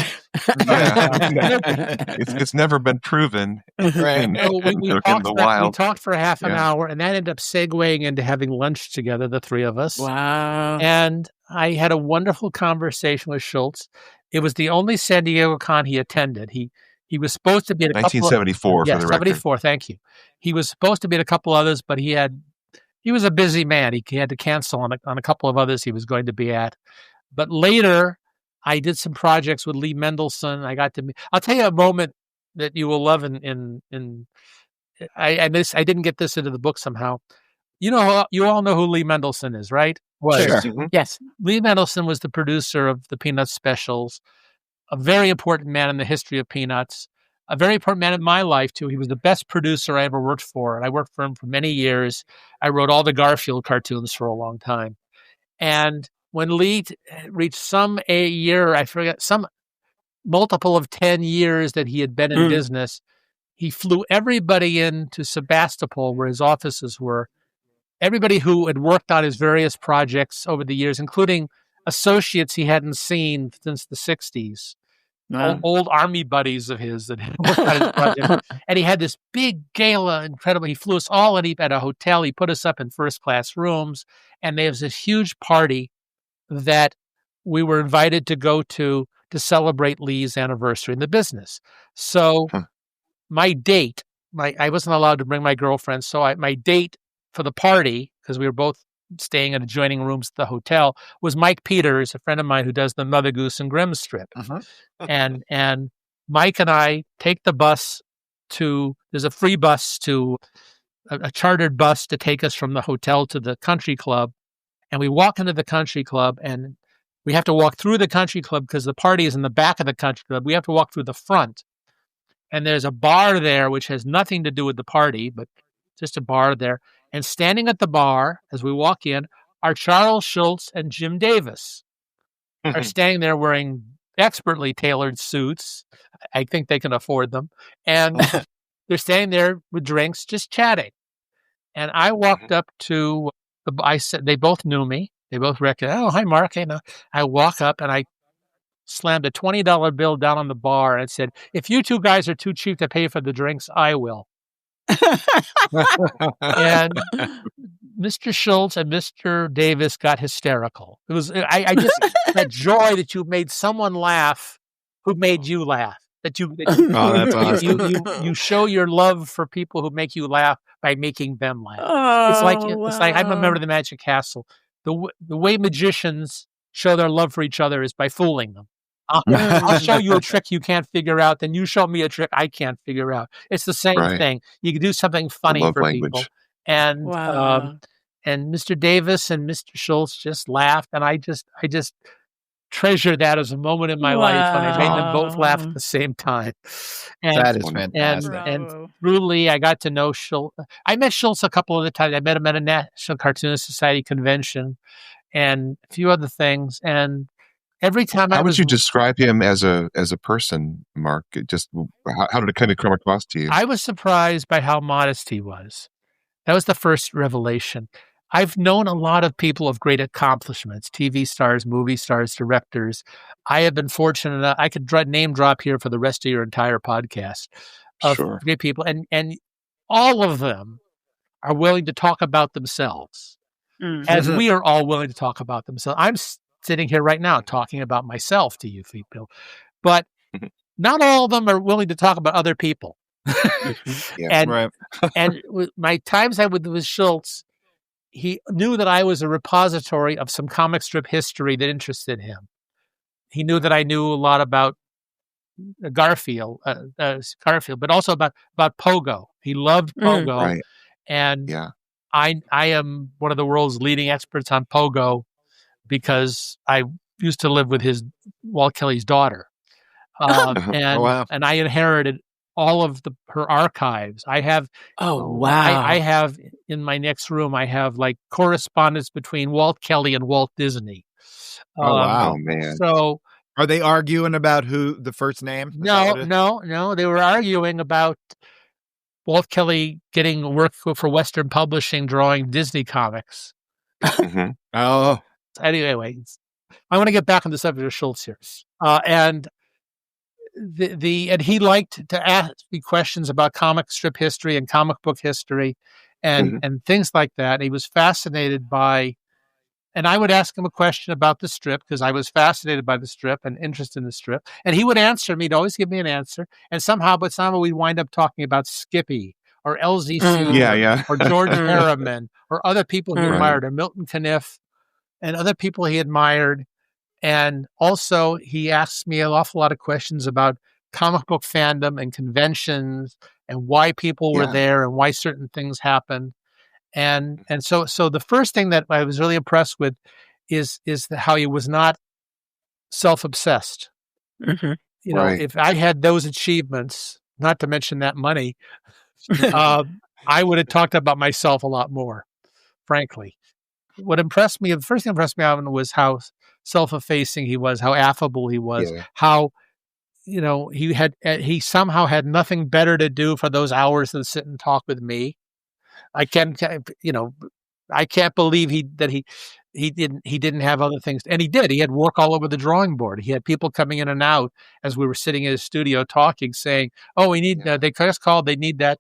S4: It's never been proven in the wild.
S3: We talked for half an hour, and that ended up segueing into having lunch together, the three of us.
S6: Wow.
S3: And I had a wonderful conversation with Schulz. It was the only San Diego con he attended. He was supposed to be at a
S4: 1974 for the record.
S3: 74, thank you. He was supposed to be at a couple others, but he was a busy man. He had to cancel on a couple of others he was going to be at. But later, I did some projects with Lee Mendelson. I'll tell you a moment that you will love. I didn't get this into the book somehow. You all know who Lee Mendelson is, right?
S6: Sure.
S3: Yes. Lee Mendelson was the producer of the Peanuts specials, a very important man in the history of Peanuts, a very important man in my life, too. He was the best producer I ever worked for, and I worked for him for many years. I wrote all the Garfield cartoons for a long time. And when Lee reached some multiple of 10 years that he had been in business, he flew everybody into Sebastopol, where his offices were, everybody who had worked on his various projects over the years, including associates he hadn't seen since the 60s. Old army buddies of his that had worked on his project. And he had this big gala, incredible. He flew us all at a hotel. He put us up in first-class rooms. And there was this huge party that we were invited to go to celebrate Lee's anniversary in the business. So my date, I wasn't allowed to bring my girlfriend. So my date for the party, because we were both staying in adjoining rooms at the hotel, was Mike Peters, a friend of mine who does the Mother Goose and Grimm strip. And Mike and I take the bus there's a free bus a chartered bus to take us from the hotel to the country club. And we walk into the country club, and we have to walk through the country club because the party is in the back of the country club. We have to walk through the front. And there's a bar there, which has nothing to do with the party, but just a bar there. And standing at the bar, as we walk in, are Charles Schulz and Jim Davis. Are standing there wearing expertly tailored suits. I think they can afford them. And they're standing there with drinks, just chatting. And I walked up to, I said, they both knew me. They both recognized, oh, hi, Mark. I walk up and I slammed a $20 bill down on the bar and said, if you two guys are too cheap to pay for the drinks, I will. And Mr. Schulz and Mr. Davis got hysterical. It was I just that joy that you made someone laugh who made you laugh. That's awesome. You show your love for people who make you laugh by making them laugh. It's like I'm a member of the Magic Castle. The way magicians show their love for each other is by fooling them. I'll show you a trick you can't figure out, then you show me a trick I can't figure out. It's the same thing. You can do something funny for people. And and Mr. Davis and Mr. Schulz just laughed, and I just treasure that as a moment in my life when I made them both laugh at the same time. And,
S2: that is fantastic.
S3: And brutally, I got to know Schulz. I met Schulz a couple of other times. I met him at a National Cartoonist Society convention and a few other things. And every time
S4: how would you describe him as a person, Mark? Just how did it kind of come across to you?
S3: I was surprised by how modest he was. That was the first revelation. I've known a lot of people of great accomplishments, TV stars, movie stars, directors. I have been fortunate enough, I could name drop here for the rest of your entire podcast of great people. And all of them are willing to talk about themselves as we are all willing to talk about themselves. I'm sitting here right now talking about myself to you people, but not all of them are willing to talk about other people. And my times I was with Schulz, he knew that I was a repository of some comic strip history that interested him. He knew that I knew a lot about Garfield, but also about Pogo. He loved Pogo, and I am one of the world's leading experts on Pogo because I used to live with Walt Kelly's daughter, and I inherited all of her archives. I have. I have in my next room. I have like correspondence between Walt Kelly and Walt Disney.
S4: Man!
S3: So
S2: are they arguing about who the first name?
S3: No. They were arguing about Walt Kelly getting work for Western Publishing, drawing Disney comics.
S2: Oh,
S3: anyway, I want to get back on the subject of Schulz here, and. And he liked to ask me questions about comic strip history and comic book history and things like that. He was fascinated by, and I would ask him a question about the strip because I was fascinated by the strip and interested in the strip. And he would answer me. He'd always give me an answer. And somehow we'd wind up talking about Skippy or L.Z. Seward or George Harriman or other people he admired, or Milton Caniff and other people he admired. And also, he asks me an awful lot of questions about comic book fandom and conventions and why people were there and why certain things happened. And so the first thing that I was really impressed with is how he was not self-obsessed. You know, if I had those achievements, not to mention that money, I would have talked about myself a lot more, frankly. The first thing that impressed me on him was how self-effacing he was, how affable he was, how, you know, he somehow had nothing better to do for those hours than sit and talk with me. I can't believe he didn't have other things, and he did. He had work all over the drawing board. He had people coming in and out as we were sitting in his studio talking, saying, "Oh, we need." They just called. They need that.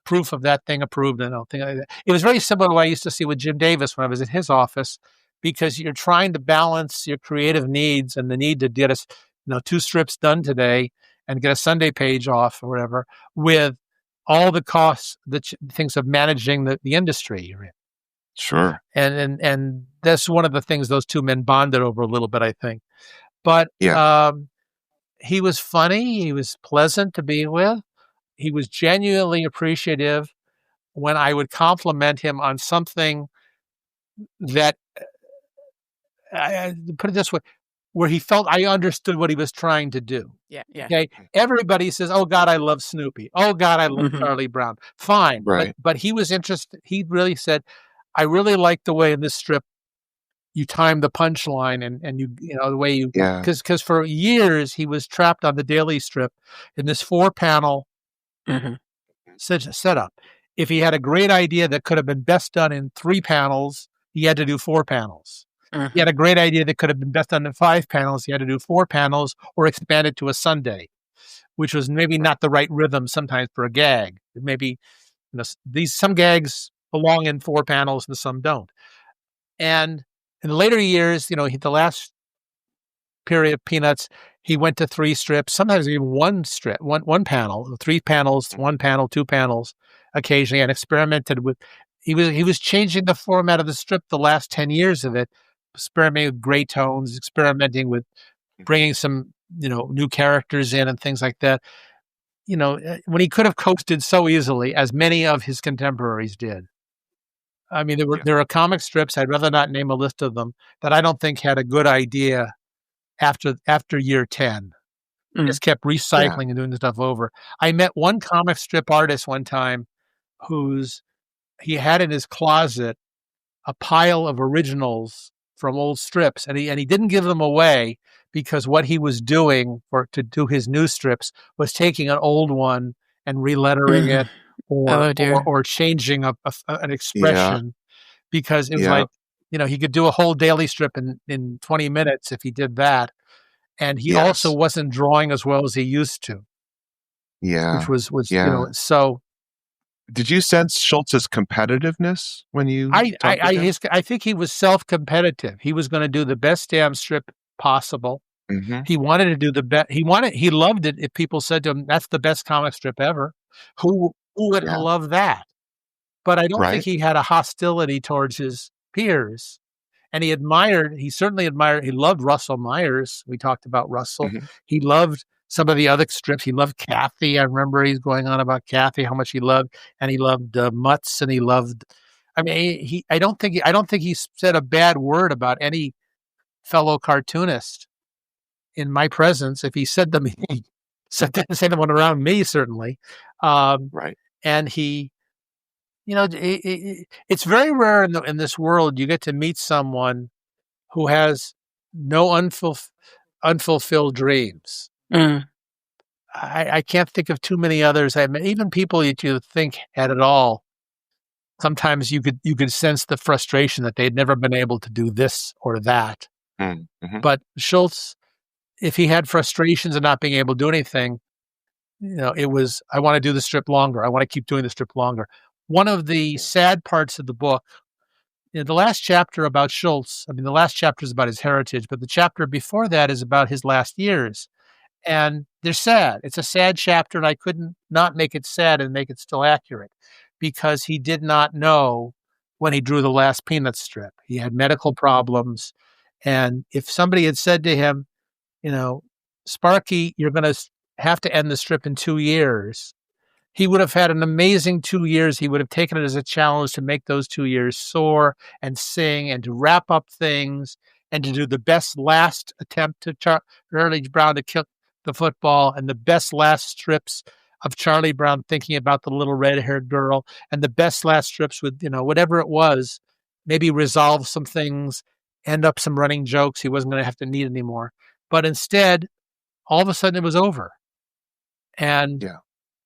S3: Proof of that thing approved and thing like that. It was very similar to what I used to see with Jim Davis when I was in his office, because you're trying to balance your creative needs and the need to get us, 2 strips done today and get a Sunday page off or whatever, with all the costs, things of managing the industry you're in.
S4: Sure.
S3: And that's one of the things those two men bonded over a little bit, I think. But he was funny. He was pleasant to be with. He was genuinely appreciative when I would compliment him on something that, put it this way, where he felt I understood what he was trying to do.
S6: Yeah.
S3: Okay. Everybody says, "Oh God, I love Snoopy. Oh God, I love Charlie Brown." Fine.
S4: Right.
S3: But he was interested. He really said, "I really like the way in this strip you time the punchline and the way you," because for years he was trapped on the daily strip in this 4-panel setup. If he had a great idea that could have been best done in 3 panels, he had to do 4 panels. He had a great idea that could have been best done in 5 panels. He had to do 4 panels or expand it to a Sunday, which was maybe not the right rhythm sometimes for a gag. Maybe some gags belong in 4 panels and some don't. And in the later years, the last period of Peanuts, he went to 3 strips, sometimes even 1 strip, one panel, 3 panels, 1 panel, 2 panels occasionally, and experimented with. He was changing the format of the strip the last 10 years of it, experimenting with gray tones, experimenting with bringing some new characters in and things like that. When he could have coasted so easily, as many of his contemporaries did. I mean, there are comic strips, I'd rather not name a list of them, that I don't think had a good idea after year 10. Just kept recycling and doing the stuff over. I met one comic strip artist one time he had in his closet a pile of originals from old strips, and he didn't give them away because what he was doing to do his new strips was taking an old one and relettering it or changing an expression because it was like, he could do a whole daily strip in 20 minutes if he did that. And he also wasn't drawing as well as he used to.
S4: Yeah.
S3: Which was so.
S4: Did you sense Schulz's competitiveness when you talked to him?
S3: I think he was self-competitive. He was going to do the best damn strip possible. Mm-hmm. He wanted to do the best. He loved it if people said to him, "That's the best comic strip ever." Who wouldn't love that? But I don't think he had a hostility towards his peers. And he loved Russell Myers. We talked about Russell. Mm-hmm. He loved some of the other strips. He loved Kathy. I remember he's going on about Kathy, how much he loved, and he loved Mutz, and he loved. I mean, I don't think he said a bad word about any fellow cartoonist in my presence. If he said them, he said them around me, certainly.
S4: Right.
S3: And he. It's very rare in this world you get to meet someone who has no unfulfilled dreams. Mm. I can't think of too many others. I mean, even people that you think had it all. Sometimes you could sense the frustration that they'd never been able to do this or that. Mm-hmm. But Schulz, if he had frustrations of not being able to do anything, it was, I want to do the strip longer. I want to keep doing the strip longer. One of the sad parts of the book, the last chapter about Schulz, the last chapter is about his heritage, but the chapter before that is about his last years. And they're sad. It's a sad chapter, and I couldn't not make it sad and make it still accurate because he did not know when he drew the last Peanuts strip. He had medical problems. And if somebody had said to him, Sparky, you're going to have to end the strip in 2 years, he would have had an amazing 2 years. He would have taken it as a challenge to make those 2 years soar and sing and to wrap up things and to do the best last attempt to Charlie Brown to kick the football and the best last strips of Charlie Brown thinking about the little red-haired girl and the best last strips with, whatever it was, maybe resolve some things, end up some running jokes he wasn't going to have to need anymore. But instead, all of a sudden it was over. And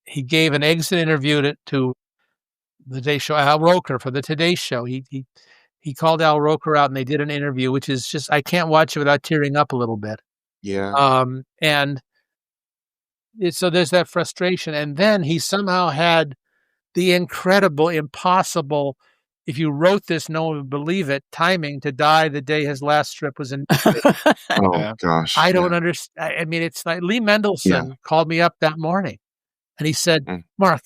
S3: he gave an exit interview to the Today Show, Al Roker for the Today Show. He called Al Roker out and they did an interview, which is just, I can't watch it without tearing up a little bit.
S4: Yeah.
S3: So there's that frustration. And then he somehow had the incredible, impossible, if you wrote this, no one would believe it, timing to die the day his last strip was in.
S4: Oh, gosh.
S3: I don't understand. I mean, it's like Lee Mendelson called me up that morning. And he said, Mark,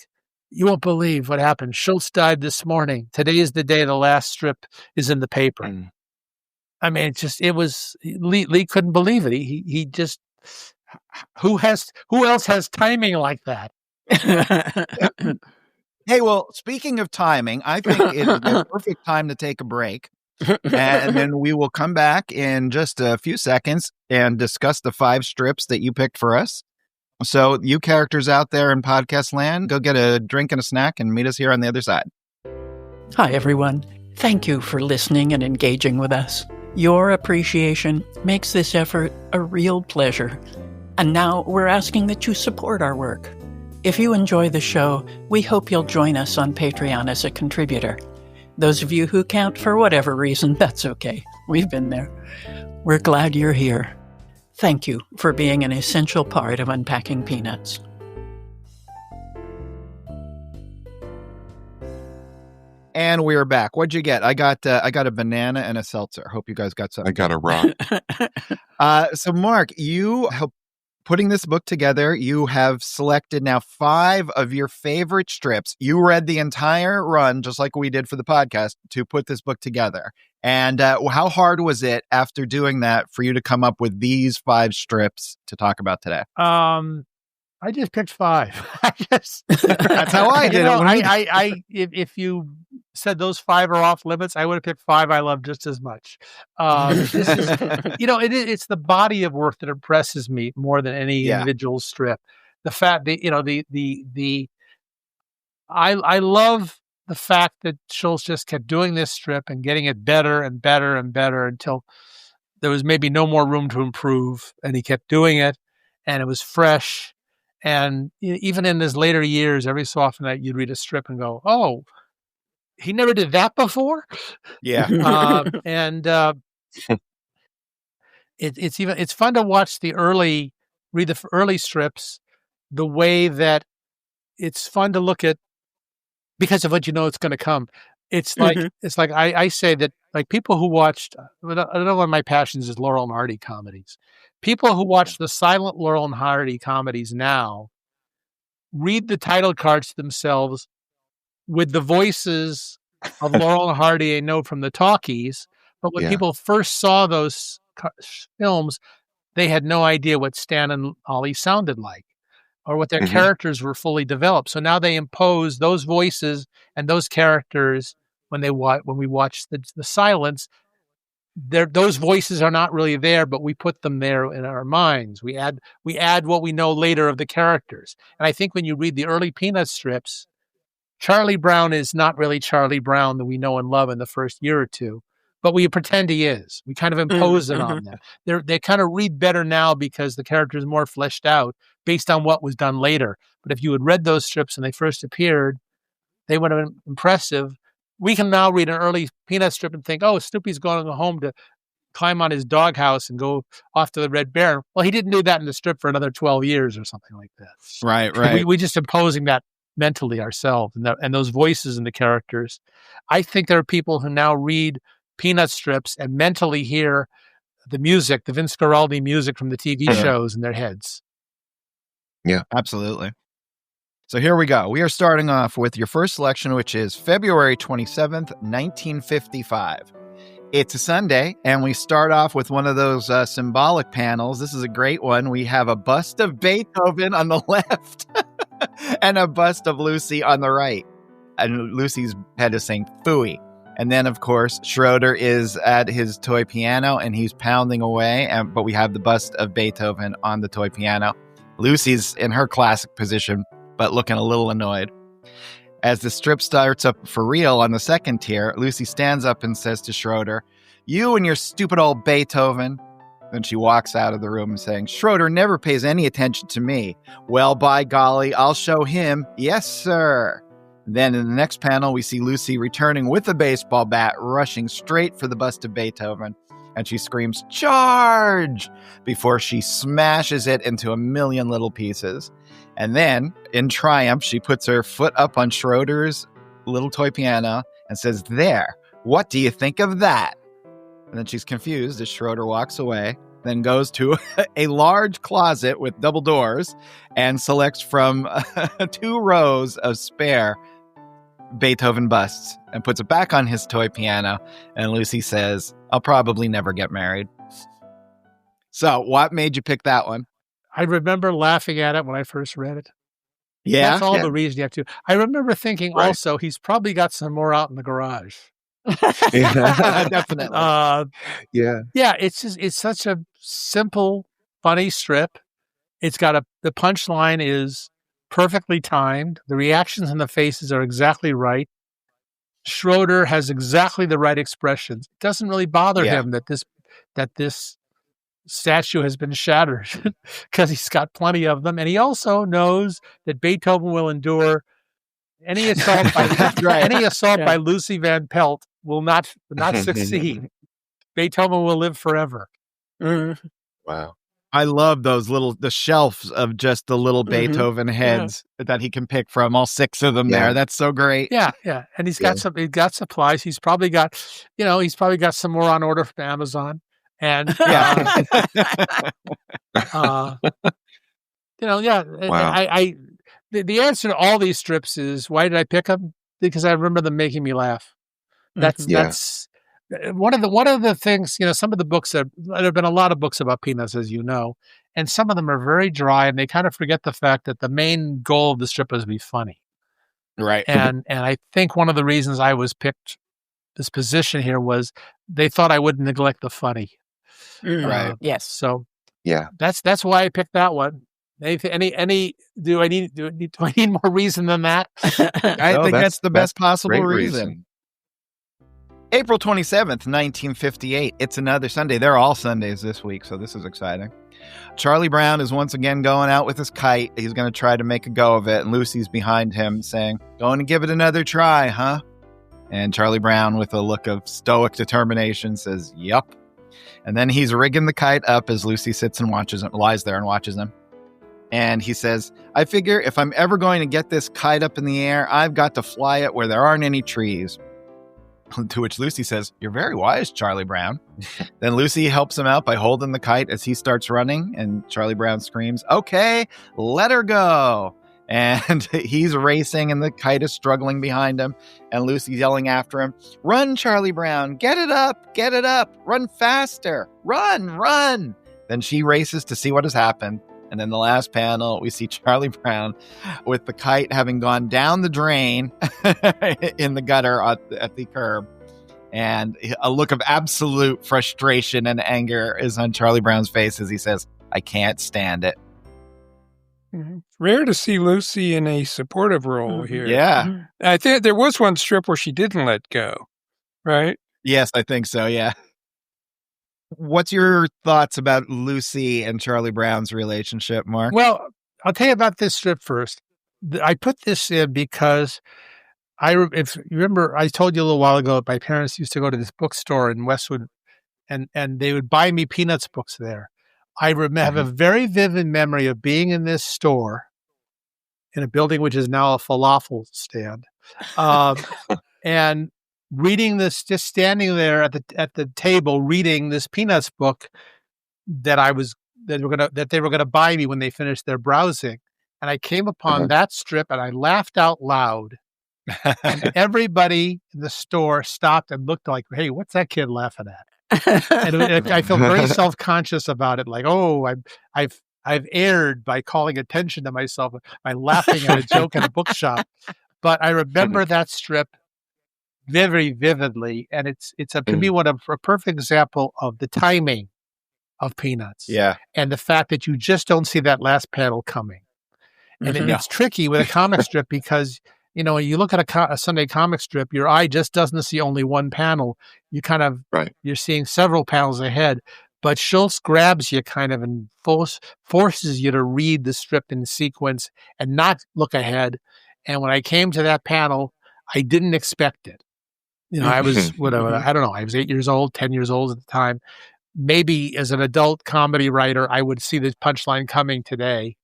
S3: you won't believe what happened. Schulz died this morning. Today is the day the last strip is in the paper. I mean, Lee couldn't believe it. He just, who else has timing like that?
S2: Hey, well, speaking of timing, I think it is the perfect time to take a break. And then we will come back in just a few seconds and discuss the 5 strips that you picked for us. So you characters out there in podcast land, go get a drink and a snack and meet us here on the other side.
S6: Hi, everyone. Thank you for listening and engaging with us. Your appreciation makes this effort a real pleasure. And now we're asking that you support our work. If you enjoy the show, we hope you'll join us on Patreon as a contributor. Those of you who can't for whatever reason, that's okay. We've been there. We're glad you're here. Thank you for being an essential part of Unpacking Peanuts.
S2: And we're back. What'd you get? I got a banana and a seltzer. Hope you guys got something.
S4: I got a rock.
S2: So Mark, you helped putting this book together. You have selected now 5 of your favorite strips. You read the entire run, just like we did for the podcast, to put this book together. And how hard was it after doing that for you to come up with these 5 strips to talk about today?
S3: I just picked 5.
S2: That's how I did it.
S3: If you said those 5 are off limits, I would have picked 5 I love just as much. This is, it's the body of work that impresses me more than any individual strip. The fact that, I love the fact that Schulz just kept doing this strip and getting it better and better and better until there was maybe no more room to improve, and he kept doing it, and it was fresh. And even in his later years, every so often you'd read a strip and go, "Oh, he never did that before."
S2: Yeah.
S3: It's fun to watch read the early strips, the way that it's fun to look at because of what it's going to come. It's like I say that, like, people who watched, another one of my passions is Laurel and Hardy comedies. People who watch the silent Laurel and Hardy comedies now read the title cards themselves with the voices of Laurel and Hardy and know from the talkies. But when people first saw those films, they had no idea what Stan and Ollie sounded like, or what their characters were fully developed. So now they impose those voices and those characters when we watch the silence. Those voices are not really there, but we put them there in our minds. We add what we know later of the characters. And I think when you read the early Peanuts strips, Charlie Brown is not really Charlie Brown that we know and love in the first year or two, but we pretend he is. We kind of impose it on them. They kind of read better now because the character is more fleshed out based on what was done later. But if you had read those strips when they first appeared, they would have been impressive. We can now read an early Peanut strip and think, "Oh, Snoopy's going home to climb on his doghouse and go off to the Red Bear." Well, he didn't do that in the strip for another 12 years or something like that.
S2: Right.
S3: We just imposing that mentally ourselves, and those voices and the characters. I think there are people who now read Peanut strips and mentally hear the music, the Vince Guaraldi music from the TV shows in their heads.
S2: Yeah, absolutely. So here we go. We are starting off with your first selection, which is February 27th, 1955. It's a Sunday, and we start off with one of those symbolic panels. This is a great one. We have a bust of Beethoven on the left and a bust of Lucy on the right. And Lucy's head is saying "phooey." And then, of course, Schroeder is at his toy piano, and he's pounding away. But we have the bust of Beethoven on the toy piano. Lucy's in her classic position, but looking a little annoyed. As the strip starts up for real on the second tier, Lucy stands up and says to Schroeder, "You and your stupid old Beethoven." Then she walks out of the room saying, "Schroeder never pays any attention to me. Well, by golly, I'll show him. Yes, sir." Then in the next panel, we see Lucy returning with a baseball bat, rushing straight for the bust of Beethoven. And she screams, "Charge!" before she smashes it into a million little pieces. And then, in triumph, she puts her foot up on Schroeder's little toy piano and says, "There, what do you think of that?" And then she's confused as Schroeder walks away, then goes to a large closet with double doors and selects from 2 rows of spare Beethoven busts and puts it back on his toy piano. And Lucy says, "I'll probably never get married." So what made you pick that one?
S3: I remember laughing at it when I first read it.
S2: Yeah.
S3: That's all the reason you have to. I remember thinking also, he's probably got some more out in the garage.
S2: Yeah, definitely.
S3: Yeah. It's such a simple, funny strip. It's got the punchline is perfectly timed. The reactions and the faces are exactly right. Schroeder has exactly the right expressions. It doesn't really bother him that this statue has been shattered because he's got plenty of them. And he also knows that Beethoven will endure any assault by Lucy Van Pelt will not succeed. Beethoven will live forever.
S4: Wow.
S2: I love the shelves of just the little Beethoven heads that he can pick from, all 6 of them there. That's so great.
S3: Yeah. And he's got supplies. He's probably got some more on order from Amazon. And
S4: Wow.
S3: The answer to all these strips is, why did I pick them? Because I remember them making me laugh. That's one of the things. Some of the books there have been a lot of books about Peanuts, as you know, and some of them are very dry, and they kind of forget the fact that the main goal of the strip is to be funny.
S2: Right.
S3: And I think one of the reasons I was picked this position here was they thought I wouldn't neglect the funny.
S2: Right.
S6: Yes.
S3: So
S4: Yeah.
S3: that's why I picked that one. Do I need more reason than that?
S2: I think that's the best possible
S4: great
S2: reason. April 27th, 1958. It's another Sunday. They're all Sundays this week, so this is exciting. Charlie Brown is once again going out with his kite. He's going to try to make a go of it, and Lucy's behind him saying, "Going to give it another try, huh?" And Charlie Brown, with a look of stoic determination, says, "Yup." And then he's rigging the kite up as Lucy sits and lies there and watches him. And he says, "I figure if I'm ever going to get this kite up in the air, I've got to fly it where there aren't any trees." To which Lucy says, "You're very wise, Charlie Brown." Then Lucy helps him out by holding the kite as he starts running, and Charlie Brown screams, "Okay, let her go." And he's racing, and the kite is struggling behind him, and Lucy's yelling after him, "Run, Charlie Brown, get it up, run faster, run." Then she races to see what has happened. And in the last panel, we see Charlie Brown with the kite having gone down the drain in the gutter at the curb. And a look of absolute frustration and anger is on Charlie Brown's face as he says, "I can't stand it."
S5: Rare to see Lucy in a supportive role here.
S2: Yeah.
S5: I think there was one strip where she didn't let go, right?
S2: Yes, I think so, yeah. What's your thoughts about Lucy and Charlie Brown's relationship, Mark?
S3: Well, I'll tell you about this strip first. I put this in because if you remember, I told you a little while ago, my parents used to go to this bookstore in Westwood, and they would buy me Peanuts books there. I have a very vivid memory of being in this store in a building which is now a falafel stand, and reading this, just standing there at the table reading this Peanuts book that they were gonna buy me when they finished their browsing, and I came upon that strip and I laughed out loud, and everybody in the store stopped and looked like, "Hey, what's that kid laughing at?" And I felt very self-conscious about it, like, "Oh, I've erred by calling attention to myself by laughing at a joke in a bookshop." But I remember that strip very vividly, and it's to me a perfect example of the timing of Peanuts.
S2: Yeah,
S3: and the fact that you just don't see that last panel coming, and it's tricky with a comic strip because when you look at a Sunday comic strip, your eye just doesn't see only one panel. You kind of you're seeing several panels ahead. But Schulz grabs you kind of and forces you to read the strip in sequence and not look ahead. And when I came to that panel, I didn't expect it. I was, I don't know, I was 8 years old, 10 years old at the time. Maybe as an adult comedy writer, I would see the punchline coming today,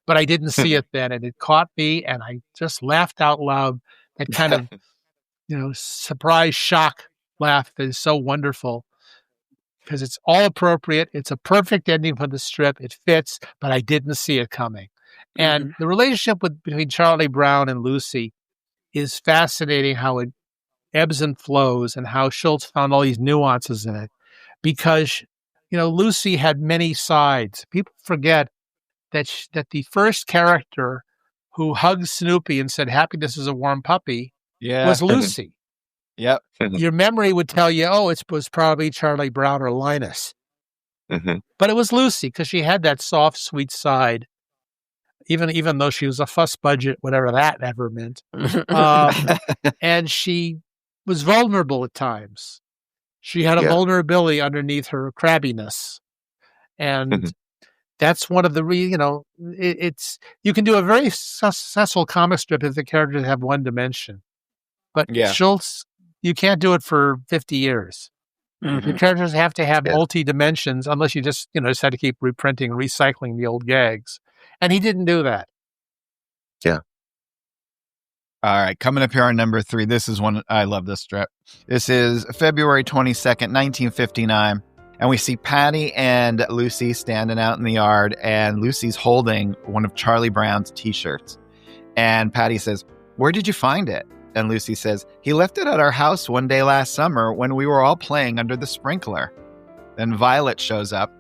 S3: but I didn't see it then. And it caught me, and I just laughed out loud. That kind of, surprise shock laugh is so wonderful because it's all appropriate. It's a perfect ending for the strip. It fits, but I didn't see it coming. And the relationship between Charlie Brown and Lucy is fascinating, how it ebbs and flows, and how Schulz found all these nuances in it, because Lucy had many sides. People forget that the first character who hugged Snoopy and said happiness is a warm puppy was Lucy.
S2: Yep.
S3: Your memory would tell you, it was probably Charlie Brown or Linus, but it was Lucy because she had that soft, sweet side, even though she was a fuss budget, whatever that ever meant, and she was vulnerable at times. She had a vulnerability underneath her crabbiness. And that's one of the, you can do a very successful comic strip if the characters have one dimension. But Schulz, you can't do it for 50 years. Your characters have to have multi-dimensions, unless you just had to keep reprinting, recycling the old gags. And he didn't do that.
S4: Yeah.
S2: All right, coming up here on number 3. This is one, I love this strip. This is February 22nd, 1959. And we see Patty and Lucy standing out in the yard, and Lucy's holding one of Charlie Brown's T-shirts. And Patty says, "Where did you find it?" And Lucy says, "He left it at our house one day last summer when we were all playing under the sprinkler." Then Violet shows up,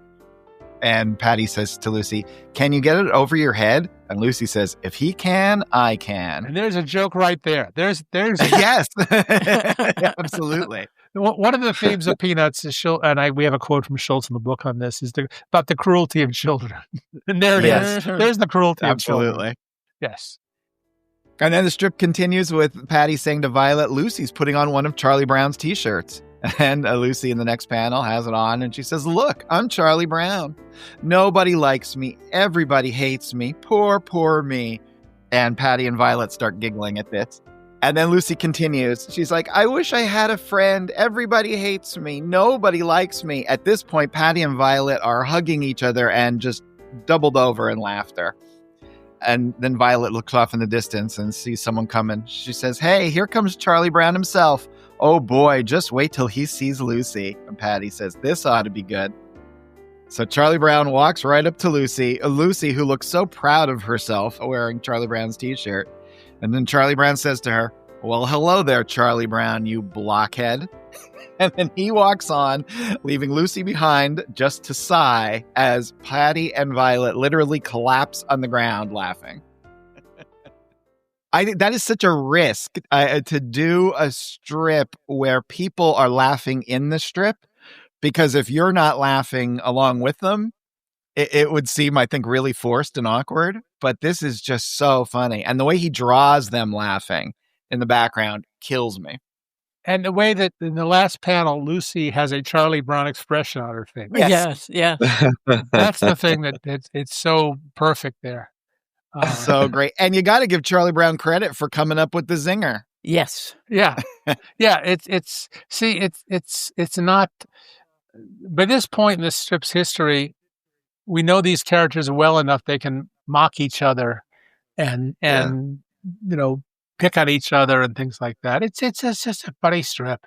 S2: And Patty says to Lucy, can you get it over your head? And Lucy says, if he can, I can.
S3: And there's a joke right there. There's
S2: yes, absolutely.
S3: One of the themes of Peanuts is we have a quote from Schulz in the book on this, is about the cruelty of children. And there it is. There's the cruelty of children.
S2: Absolutely.
S3: Yes.
S2: And then the strip continues with Patty saying to Violet, Lucy's putting on one of Charlie Brown's T-shirts. And Lucy in the next panel has it on, and she says, look, I'm Charlie Brown. Nobody likes me. Everybody hates me. Poor, poor me. And Patty and Violet start giggling at this. And then Lucy continues. She's like, I wish I had a friend. Everybody hates me. Nobody likes me. At this point, Patty and Violet are hugging each other and just doubled over in laughter. And then Violet looks off in the distance and sees someone coming. She says, hey, here comes Charlie Brown himself. Oh boy, just wait till he sees Lucy. And Patty says, this ought to be good. So Charlie Brown walks right up to Lucy, who looks so proud of herself wearing Charlie Brown's T-shirt. And then Charlie Brown says to her, well, hello there, Charlie Brown, you blockhead. And then he walks on, leaving Lucy behind just to sigh as Patty and Violet literally collapse on the ground laughing. I think that is such a risk to do a strip where people are laughing in the strip, because if you're not laughing along with them, it would seem, I think, really forced and awkward. But this is just so funny. And the way he draws them laughing in the background kills me.
S3: And the way that in the last panel, Lucy has a Charlie Brown expression on her face.
S6: Yes.
S3: That's the thing it's so perfect there.
S2: So great. And you got to give Charlie Brown credit for coming up with the zinger.
S6: Yes.
S3: Yeah. It's not, by this point in the strip's history, we know these characters well enough they can mock each other and pick on each other and things like that. It's just a funny strip.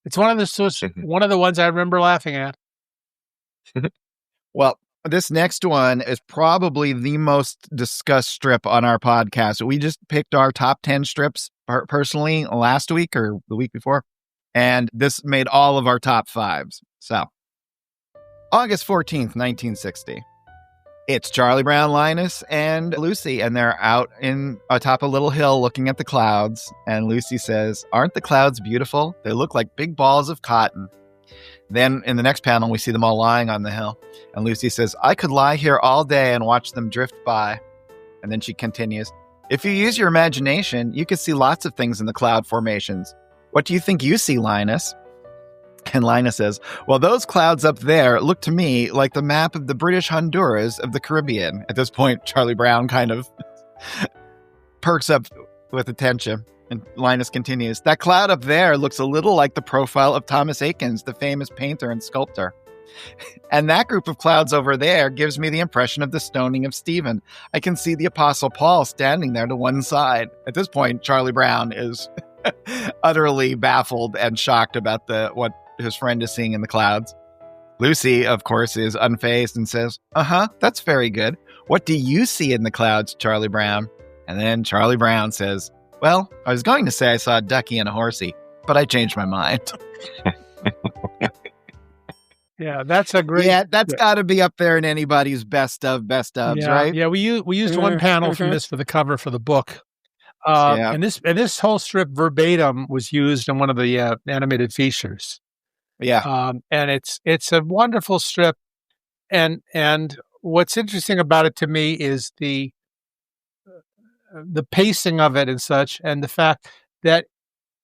S3: It's one of the ones I remember laughing at.
S2: Well, this next one is probably the most discussed strip on our podcast. We just picked our top 10 strips personally last week or the week before, and this made all of our top fives. So, August 14th, 1960. It's Charlie Brown, Linus, and Lucy, and they're out atop a little hill looking at the clouds, and Lucy says, aren't the clouds beautiful? They look like big balls of cotton. Then in the next panel, we see them all lying on the hill. And Lucy says, I could lie here all day and watch them drift by. And then she continues, if you use your imagination, you could see lots of things in the cloud formations. What do you think you see, Linus? And Linus says, well, those clouds up there look to me like the map of the British Honduras of the Caribbean. At this point, Charlie Brown kind of perks up with attention. And Linus continues, that cloud up there looks a little like the profile of Thomas Eakins, the famous painter and sculptor. And that group of clouds over there gives me the impression of the stoning of Stephen. I can see the Apostle Paul standing there to one side. At this point, Charlie Brown is utterly baffled and shocked about what his friend is seeing in the clouds. Lucy, of course, is unfazed and says, that's very good. What do you see in the clouds, Charlie Brown? And then Charlie Brown says, well, I was going to say I saw a ducky and a horsey, but I changed my mind.
S3: Yeah, that's a great...
S2: Yeah, that's got to be up there in anybody's best ofs, right?
S3: Yeah, we used one panel from this for the cover for the book. And this whole strip verbatim was used in one of the animated features.
S2: Yeah.
S3: And it's a wonderful strip. And what's interesting about it to me is the pacing of it and such, and the fact that,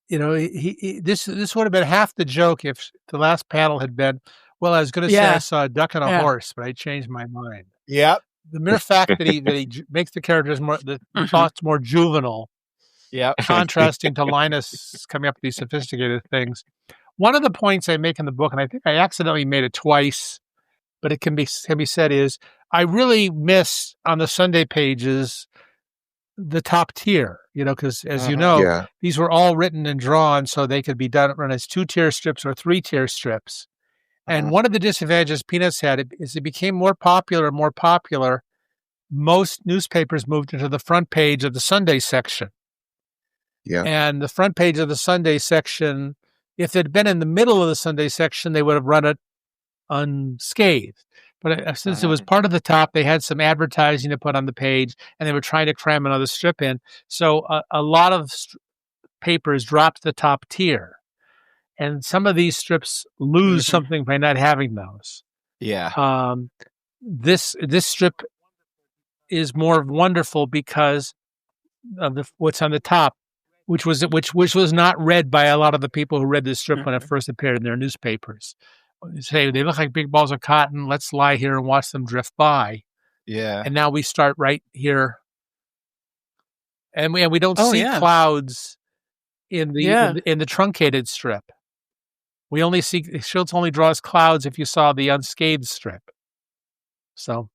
S3: this would have been half the joke if the last panel had been, well, I was going to say I saw a duck and a horse, but I changed my mind.
S2: Yep.
S3: The mere fact that he makes the characters the thoughts more juvenile, contrasting to Linus coming up with these sophisticated things. One of the points I make in the book, and I think I accidentally made it twice, but it can be said, is I really miss on the Sunday pages the top tier, because as these were all written and drawn so they could be run as 2-tier strips or 3-tier strips. And one of the disadvantages Peanuts had is it became more popular. Most newspapers moved into the front page of the Sunday section.
S4: Yeah.
S3: And the front page of the Sunday section, if it had been in the middle of the Sunday section, they would have run it unscathed. But since it was part of the top, they had some advertising to put on the page, and they were trying to cram another strip in. So a lot of papers dropped the top tier. And some of these strips lose something by not having those.
S2: Yeah.
S3: This strip is more wonderful because of what's on the top, which was not read by a lot of the people who read this strip when it first appeared in their newspapers. They say they look like big balls of cotton. Let's lie here and watch them drift by.
S2: Yeah.
S3: And now we start right here, and we don't see clouds in the truncated strip. We only see Schulz only draws clouds if you saw the unscathed strip. So,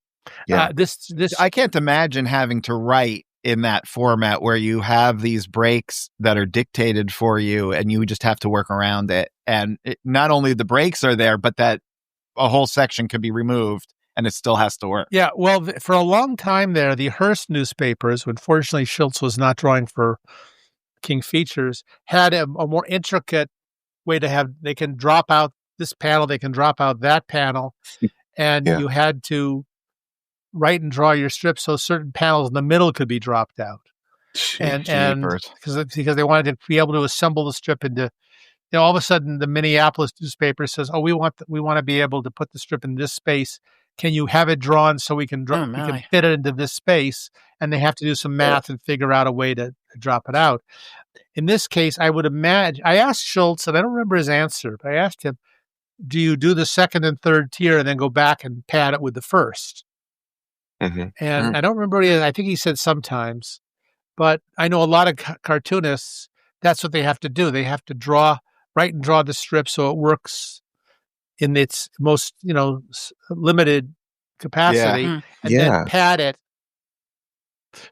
S3: this
S2: I can't imagine having to write in that format where you have these breaks that are dictated for you and you just have to work around it. And not only the breaks are there, but that a whole section could be removed and it still has to work.
S3: Yeah, well, for a long time there, the Hearst newspapers, unfortunately Schulz was not drawing for King Features, had a more intricate way to have, they can drop out this panel, they can drop out that panel, and you had to write and draw your strip so certain panels in the middle could be dropped out. And because they wanted to be able to assemble the strip into, all of a sudden the Minneapolis newspaper says, "Oh, we want to be able to put the strip in this space. Can you have it drawn so we can we can fit it into this space?" And they have to do some math and figure out a way to drop it out. In this case, I would imagine, I asked Schulz, and I don't remember his answer, but I asked him, do you do the second and third tier and then go back and pad it with the first? And I don't remember what he is. I think he said sometimes, but I know a lot of cartoonists, that's what they have to do. They have to write and draw the strip so it works in its most, limited capacity, and then pad it.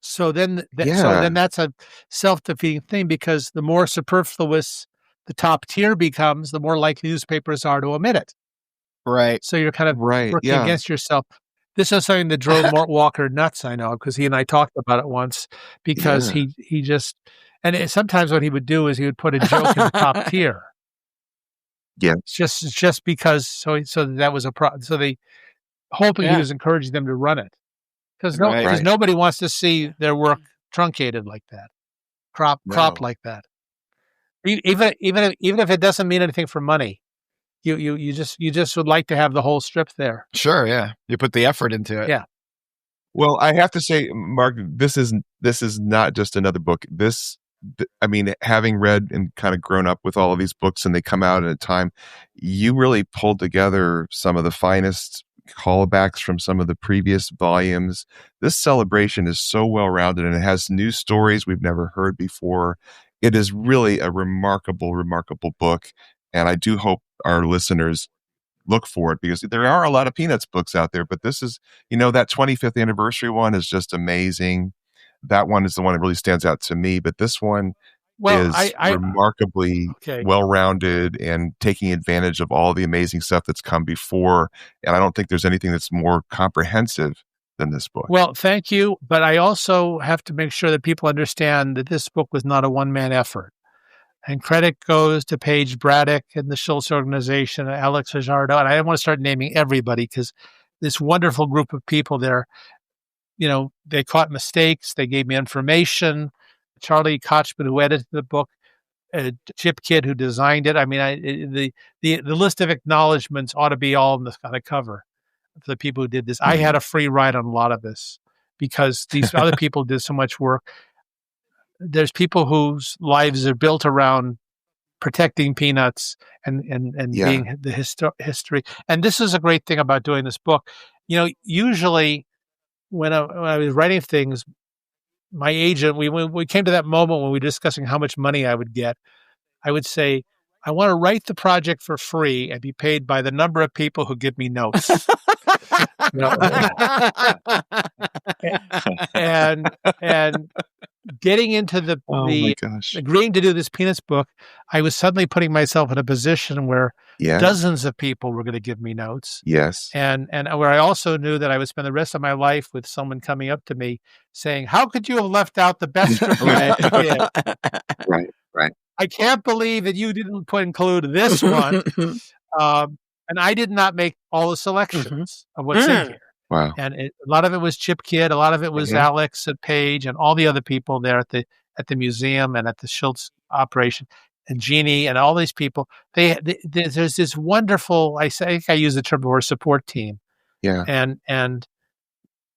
S3: So then that's a self-defeating thing, because the more superfluous the top tier becomes, the more likely newspapers are to omit it.
S2: Right.
S3: So you're kind of working against yourself. This is something that drove Mort Walker nuts, I know, because he and I talked about it once, because he just, and sometimes what he would do is he would put a joke in the top tier.
S4: Yeah.
S3: Just because, so that was a problem. So they, hoping he was encouraging them to run it. Because nobody wants to see their work truncated like that, cropped like that. Even if it doesn't mean anything for money, you just would like to have the whole strip there.
S2: Sure, yeah. You put the effort into it.
S3: Yeah.
S4: Well, I have to say, Mark, this is not just another book. Having read and kind of grown up with all of these books, and they come out at a time, you really pulled together some of the finest callbacks from some of the previous volumes. This celebration is so well rounded, and it has new stories we've never heard before. It is really a remarkable book, and I do hope our listeners look for it, because there are a lot of Peanuts books out there, but this is, that 25th anniversary one is just amazing. That one is the one that really stands out to me, but this one is remarkably well-rounded and taking advantage of all the amazing stuff that's come before. And I don't think there's anything that's more comprehensive than this book.
S3: Well, thank you. But I also have to make sure that people understand that this book was not a one-man effort. And credit goes to Paige Braddock and the Schulz organization, Alex Fajardo. And I don't want to start naming everybody, because this wonderful group of people there, they caught mistakes. They gave me information. Charlie Kochman, who edited the book, Chip Kidd, who designed it. I mean, the list of acknowledgments ought to be all on the cover for the people who did this. I had a free ride on a lot of this because these other people did so much work. There's people whose lives are built around protecting Peanuts and being the history. And this is a great thing about doing this book. Usually when I was writing things, my agent, we came to that moment when we were discussing how much money I would get. I would say, I want to write the project for free and be paid by the number of people who give me notes. and getting into agreeing to do this Peanuts book, I was suddenly putting myself in a position where dozens of people were going to give me notes.
S4: Yes.
S3: And where I also knew that I would spend the rest of my life with someone coming up to me saying, "How could you have left out the best script?"
S4: Right.
S3: I can't believe that you didn't include this one. And And I did not make all the selections of what's in here.
S4: Wow.
S3: And a lot of it was Chip Kidd. A lot of it was Alex and Paige and all the other people there at the museum and at the Schulz operation, and Jeannie and all these people. There's this wonderful, I think I use the term before, support team.
S4: Yeah.
S3: And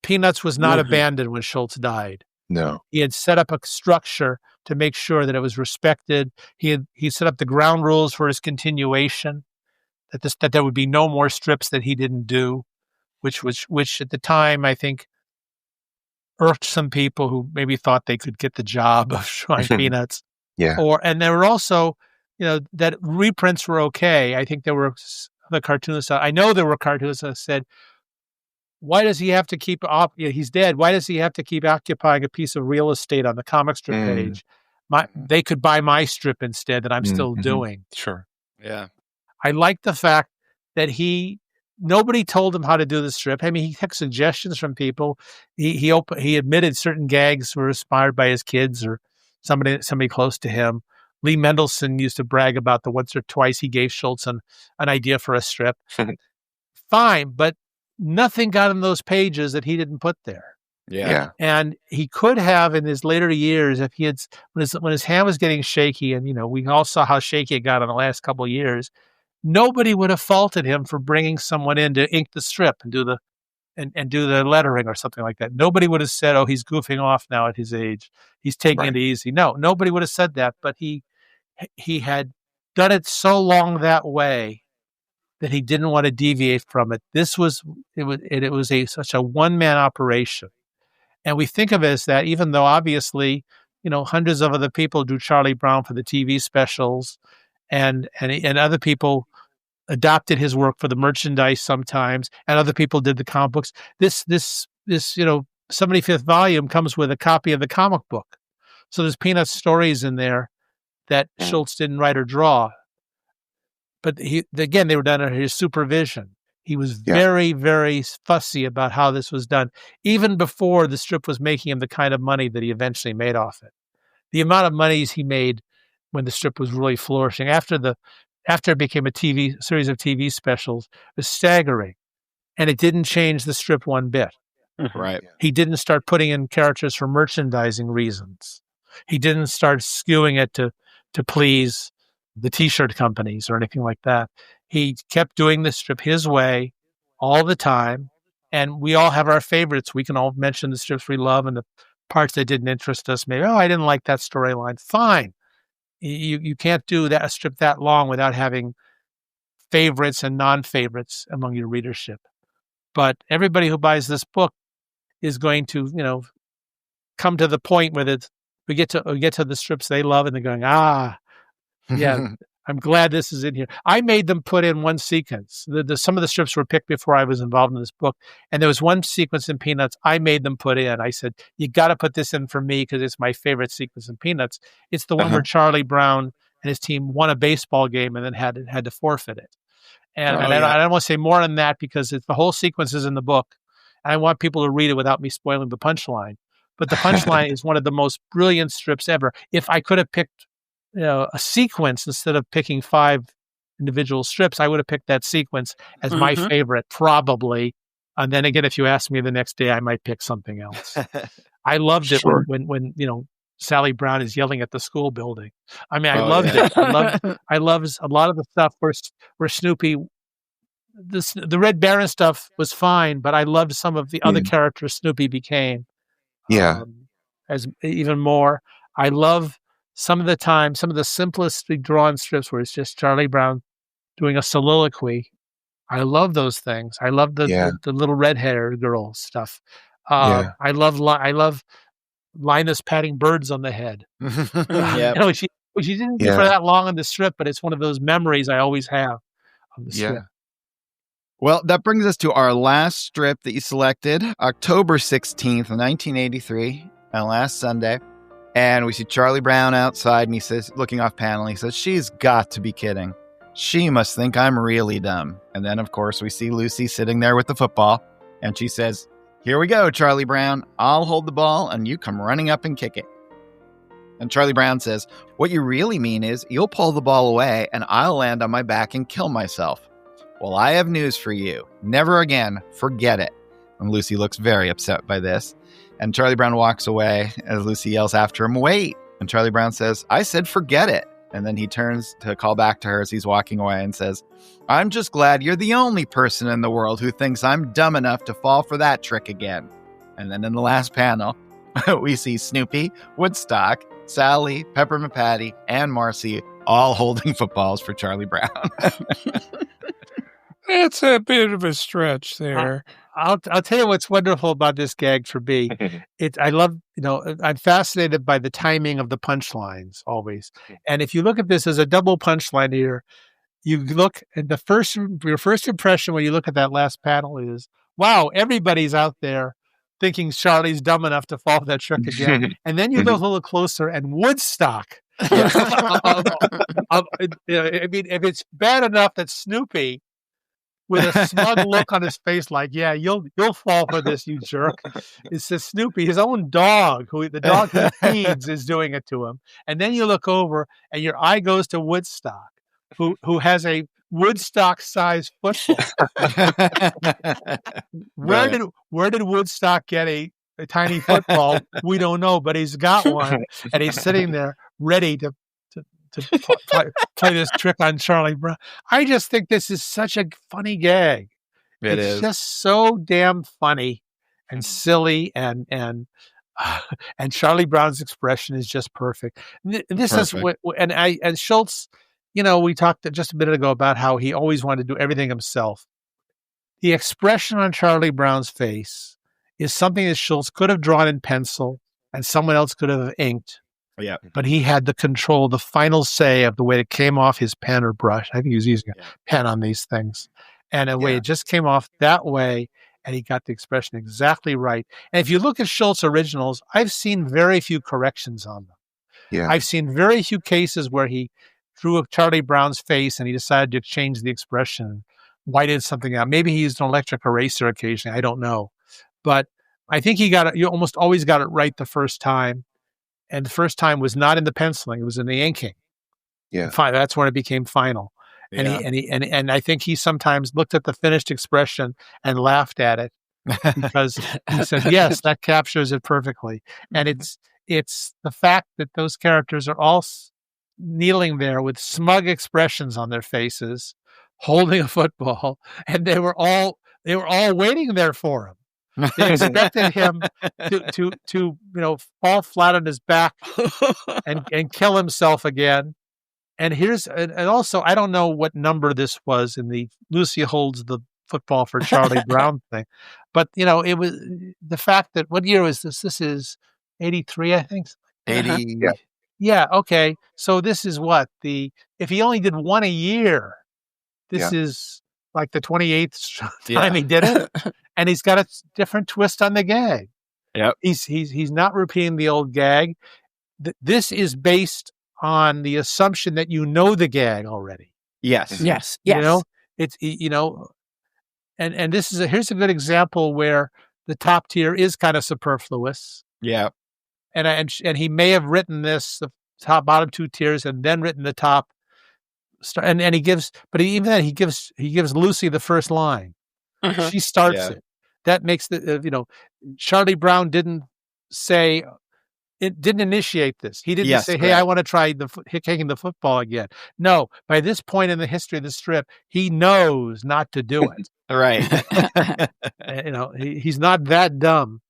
S3: Peanuts was not abandoned when Schulz died.
S4: No.
S3: He had set up a structure to make sure that it was respected. He set up the ground rules for his continuation, that there would be no more strips that he didn't do, which at the time I think irked some people who maybe thought they could get the job of drawing Peanuts.
S4: Yeah.
S3: And there were also, that reprints were okay. I think there were the cartoonists. I know there were cartoonists that said, why does he have to keep he's dead. Why does he have to keep occupying a piece of real estate on the comic strip page? They could buy my strip instead that I'm still doing.
S4: Sure.
S2: Yeah.
S3: I like the fact that nobody told him how to do the strip. I mean, he took suggestions from people. He admitted certain gags were inspired by his kids or somebody close to him. Lee Mendelson used to brag about the once or twice he gave Schulz an idea for a strip. Fine, but nothing got in those pages that he didn't put there.
S2: Yeah.
S3: And he could have in his later years, if he had, when his hand was getting shaky, and we all saw how shaky it got in the last couple of years, nobody would have faulted him for bringing someone in to ink the strip and do the lettering or something like that. Nobody would have said, "Oh, he's goofing off now at his age. He's taking it easy." No, nobody would have said that. But he had done it so long that way that he didn't want to deviate from it. It was such a one-man operation. And we think of it as that, even though obviously, hundreds of other people do Charlie Brown for the TV specials, and other people adopted his work for the merchandise sometimes, and other people did the comic books. This 75th volume comes with a copy of the comic book. So there's Peanuts stories in there that Schulz didn't write or draw. But they were done under his supervision. He was very, very fussy about how this was done, even before the strip was making him the kind of money that he eventually made off it. The amount of monies he made when the strip was really flourishing after it became a series of TV specials was staggering, and it didn't change the strip one bit.
S2: Right.
S3: He didn't start putting in characters for merchandising reasons. He didn't start skewing it to please the T-shirt companies or anything like that. He kept doing the strip his way all the time, and we all have our favorites. We can all mention the strips we love and the parts that didn't interest us. Maybe, I didn't like that storyline. Fine. You can't do a strip that long without having favorites and non-favorites among your readership. But everybody who buys this book is going to, come to the point where we get to the strips they love, and they're going, yeah, I'm glad this is in here. I made them put in one sequence. Some of the strips were picked before I was involved in this book, and there was one sequence in Peanuts I made them put in. I said, you got to put this in for me because it's my favorite sequence in Peanuts. It's the one where Charlie Brown and his team won a baseball game and then had to forfeit it. And I don't want to say more than that because the whole sequence is in the book. And I want people to read it without me spoiling the punchline. But the punchline is one of the most brilliant strips ever. If I could have picked a sequence instead of picking 5 individual strips, I would have picked that sequence as my favorite, probably. And then again, if you ask me the next day, I might pick something else. I loved it when Sally Brown is yelling at the school building. I mean, I loved it. I loved a lot of the stuff where Snoopy, the Red Baron stuff was fine, but I loved some of the other characters Snoopy became. As even more. I love some of the simplest drawn strips where it's just Charlie Brown doing a soliloquy. I love those things. I love the little red hair girl stuff. I love Linus patting birds on the head. She didn't do for that long on the strip, but it's one of those memories I always have of the strip.
S2: Well, that brings us to our last strip that you selected, October 16th, 1983, and last Sunday. And we see Charlie Brown outside, and he says, looking off panel, he says, "She's got to be kidding. She must think I'm really dumb." And then, of course, we see Lucy sitting there with the football, and she says, "Here we go, Charlie Brown. I'll hold the ball, and you come running up and kick it." And Charlie Brown says, "What you really mean is you'll pull the ball away, and I'll land on my back and kill myself. Well, I have news for you. Never again. Forget it. And Lucy looks very upset by this. And Charlie Brown walks away as Lucy yells after him, wait. And Charlie Brown says, I said forget it. And then he turns to call back to her as he's walking away and says, I'm just glad you're the only person in the world who thinks I'm dumb enough to fall for that trick again. And then in the last panel, we see Snoopy, Woodstock, Sally, Peppermint Patty, and Marcy all holding footballs for Charlie Brown.
S5: It's a bit of a stretch there.
S3: I'll tell you what's wonderful about this gag for me. I'm fascinated by the timing of the punchlines always. And if you look at this as a double punchline here, you look at your first impression when you look at that last panel is, wow, everybody's out there thinking Charlie's dumb enough to fall for that trick again. And then you look a little closer and Woodstock. I mean, if it's bad enough that Snoopy, with a smug look on his face, like, yeah, you'll fall for this, you jerk. It says Snoopy, his own dog, the dog he feeds, is doing it to him. And then you look over, and your eye goes to Woodstock, who has a Woodstock-sized football. Where did Woodstock get a tiny football? We don't know, but he's got one, and he's sitting there ready to play this trick on Charlie Brown. I just think this is such a funny gag. It's just so damn funny and silly, and Charlie Brown's expression is just perfect. This is what, and Schulz. We talked just a minute ago about how he always wanted to do everything himself. The expression on Charlie Brown's face is something that Schulz could have drawn in pencil and someone else could have inked.
S2: Yeah.
S3: But he had the control, the final say of the way it came off his pen or brush. I think he was using a pen on these things. And the way it just came off that way, and he got the expression exactly right. And if you look at Schulz originals, I've seen very few corrections on them.
S4: Yeah.
S3: I've seen very few cases where he drew a Charlie Brown's face and he decided to change the expression, whited something out. Maybe he used an electric eraser occasionally. I don't know. But I think you almost always got it right the first time. And the first time was not in the penciling; it was in the inking.
S4: Yeah,
S3: that's when it became final. And and I think he sometimes looked at the finished expression and laughed at it because he said, "Yes, that captures it perfectly." And it's the fact that those characters are all kneeling there with smug expressions on their faces, holding a football, and they were all waiting there for him. They expected him to fall flat on his back and kill himself again. And also, I don't know what number this was in the Lucy holds the football for Charlie Brown thing, but it was the fact that what year was this? This is 83, I think.
S2: 80.
S3: Yeah. Okay. So this is if he only did one a year, this is like the 28th time he did it. And he's got a different twist on the gag.
S2: Yep.
S3: He's not repeating the old gag. This is based on the assumption that you know the gag already.
S2: Yes.
S6: Yes.
S3: It's and this is here's a good example where the top tier is kind of superfluous.
S2: Yeah.
S3: And he may have written this the bottom two tiers and then written the top. And he gives Lucy the first line. Uh-huh. She starts it. That makes Charlie Brown didn't initiate this. He didn't say, "Hey, I want to try kicking the football again." No, by this point in the history of the strip, he knows not to do it.
S2: Right.
S3: He's not that dumb.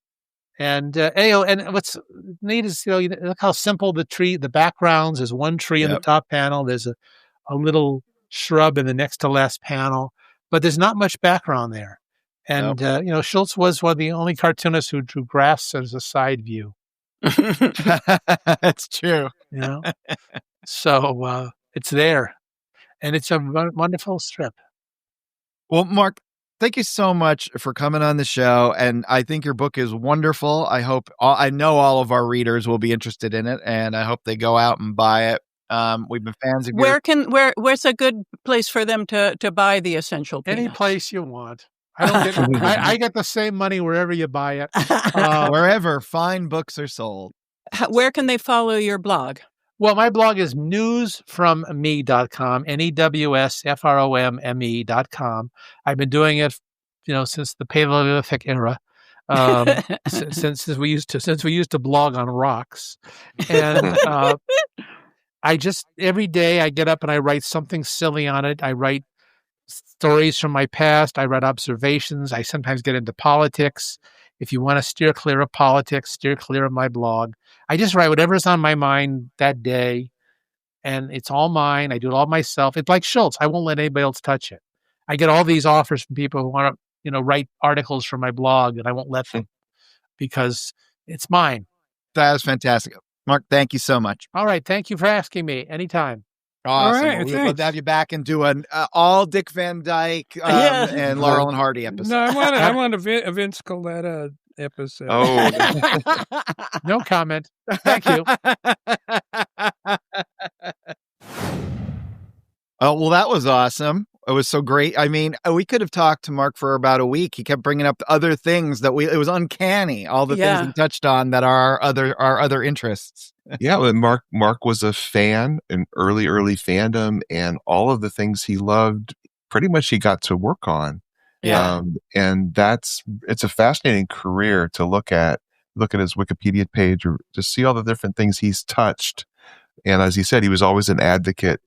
S3: And and what's neat is look how simple the backgrounds. There's one tree in the top panel. There's a little shrub in the next to last panel, but there's not much background there. And Schulz was one of the only cartoonists who drew grass as a side view.
S2: That's true.
S3: So it's there, and it's a wonderful strip.
S2: Well, Mark, thank you so much for coming on the show, and I think your book is wonderful. I know all of our readers will be interested in it, and I hope they go out and buy it. We've been fans of
S6: where's a good place for them to buy the Essential Peanuts?
S3: Any place you want. I get the same money wherever you buy it.
S2: Wherever fine books are sold.
S6: Where can they follow your blog?
S3: Well, my blog is newsfromme.com, newsfromme.com. I've been doing it, since the Paleolithic era. Since we used to blog on rocks, and every day I get up and I write something silly on it. I write stories from my past. I write observations. I sometimes get into politics. If you want to steer clear of politics, steer clear of my blog. I just write whatever's on my mind that day, and it's all mine. I do it all myself. It's like Schulz. I won't let anybody else touch it. I get all these offers from people who want to, write articles for my blog, and I won't let them because it's mine.
S2: That was fantastic. Mark, thank you so much.
S3: All right. Thank you for asking me. Anytime.
S2: Awesome.
S5: All right,
S2: We'd love to have you back and do an all Dick Van Dyke and Laurel and Hardy episode.
S5: No, I want a Vince Coletta episode.
S4: Oh,
S3: no comment. Thank you.
S2: Oh, well, that was awesome. It was so great. I mean, we could have talked to Mark for about a week. He kept bringing up other things it was uncanny. All the things he touched on that are our other interests.
S4: Yeah, well, Mark was a fan, an early fandom, and all of the things he loved, pretty much he got to work on.
S2: Yeah.
S4: And it's a fascinating career to look at his Wikipedia page or to see all the different things he's touched. And as he said, he was always an advocate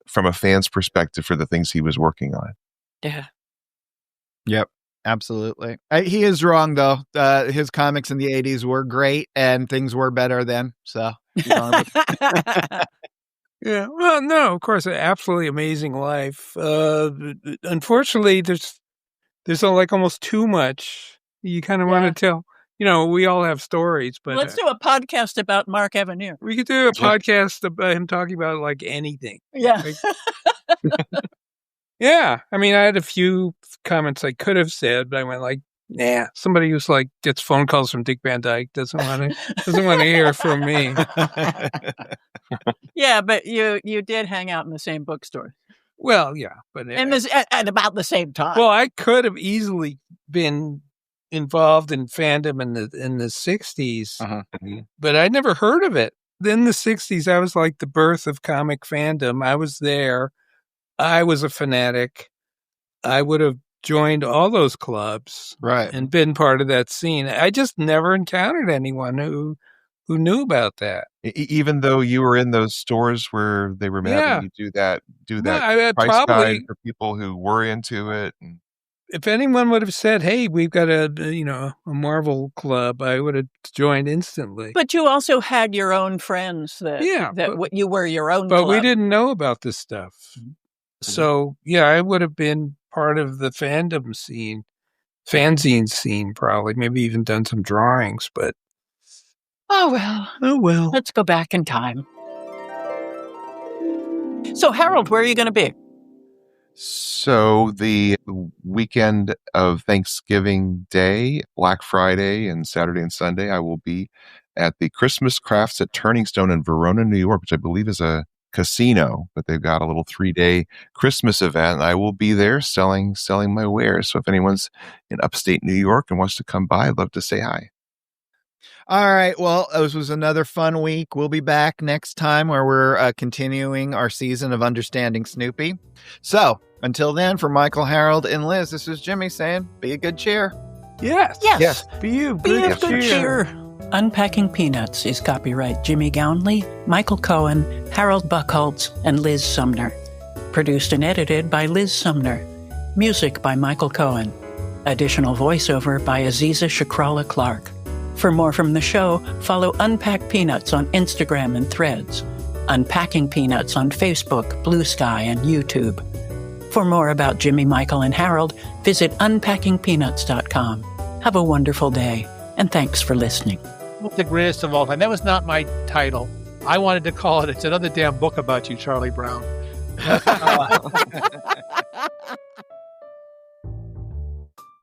S4: from a fan's perspective for the things he was working on.
S6: Yeah.
S2: Yep. Absolutely. He is wrong, though. His comics in the 80s were great and things were better then. So,
S5: yeah. Well, no, of course, an absolutely amazing life. Unfortunately, there's almost too much. You kind of want to tell. We all have stories, but
S6: let's do a podcast about Mark Evanier.
S5: We could do a podcast about him talking about anything.
S6: Yeah.
S5: Yeah. I mean, I had a few comments I could have said, but I went nah. Somebody who's gets phone calls from Dick Van Dyke doesn't want to hear from me.
S6: Yeah, but you did hang out in the same bookstore.
S5: Well, yeah, but
S6: at about the same time.
S5: Well, I could have easily been involved in fandom in the 60s, but I never heard of it. In the 60s, I was like the birth of comic fandom. I was there. I was a fanatic. I would have joined all those clubs,
S2: right,
S5: and been part of that scene. I just never encountered anyone who knew about that.
S4: Even though you were in those stores where they were having you do that price guide for people who were into it. And
S5: if anyone would have said, "Hey, we've got a Marvel club," I would have joined instantly.
S6: But you also had your own friends you were your own
S5: but
S6: club.
S5: We didn't know about this stuff. Mm-hmm. So, yeah, I would have been part of the fandom scene, fanzine scene, probably, maybe even done some drawings, but
S6: oh well. Let's go back in time. So, Harold, where are you going to be?
S4: So the weekend of Thanksgiving Day, Black Friday, and Saturday and Sunday, I will be at the Christmas Crafts at Turning Stone in Verona, New York, which I believe is a casino, but they've got a little 3-day Christmas event, and I will be there selling my wares. So if anyone's in upstate New York and wants to come by, I'd love to say hi.
S2: All right. Well, this was another fun week. We'll be back next time where we're continuing our season of Understanding Snoopy. So until then, for Michael, Harold, and Liz, this is Jimmy saying, be a good cheer.
S5: Yes. Be a good cheer.
S6: Unpacking Peanuts is copyright Jimmy Gownley, Michael Cohen, Harold Buckholtz, and Liz Sumner. Produced and edited by Liz Sumner. Music by Michael Cohen. Additional voiceover by Aziza Shakrala Clark. For more from the show, follow Unpack Peanuts on Instagram and Threads, Unpacking Peanuts on Facebook, Blue Sky, and YouTube. For more about Jimmy, Michael, and Harold, visit unpackingpeanuts.com. Have a wonderful day, and thanks for listening.
S3: The greatest of all time. That was not my title. I wanted to call it, It's Another Damn Book About You, Charlie Brown.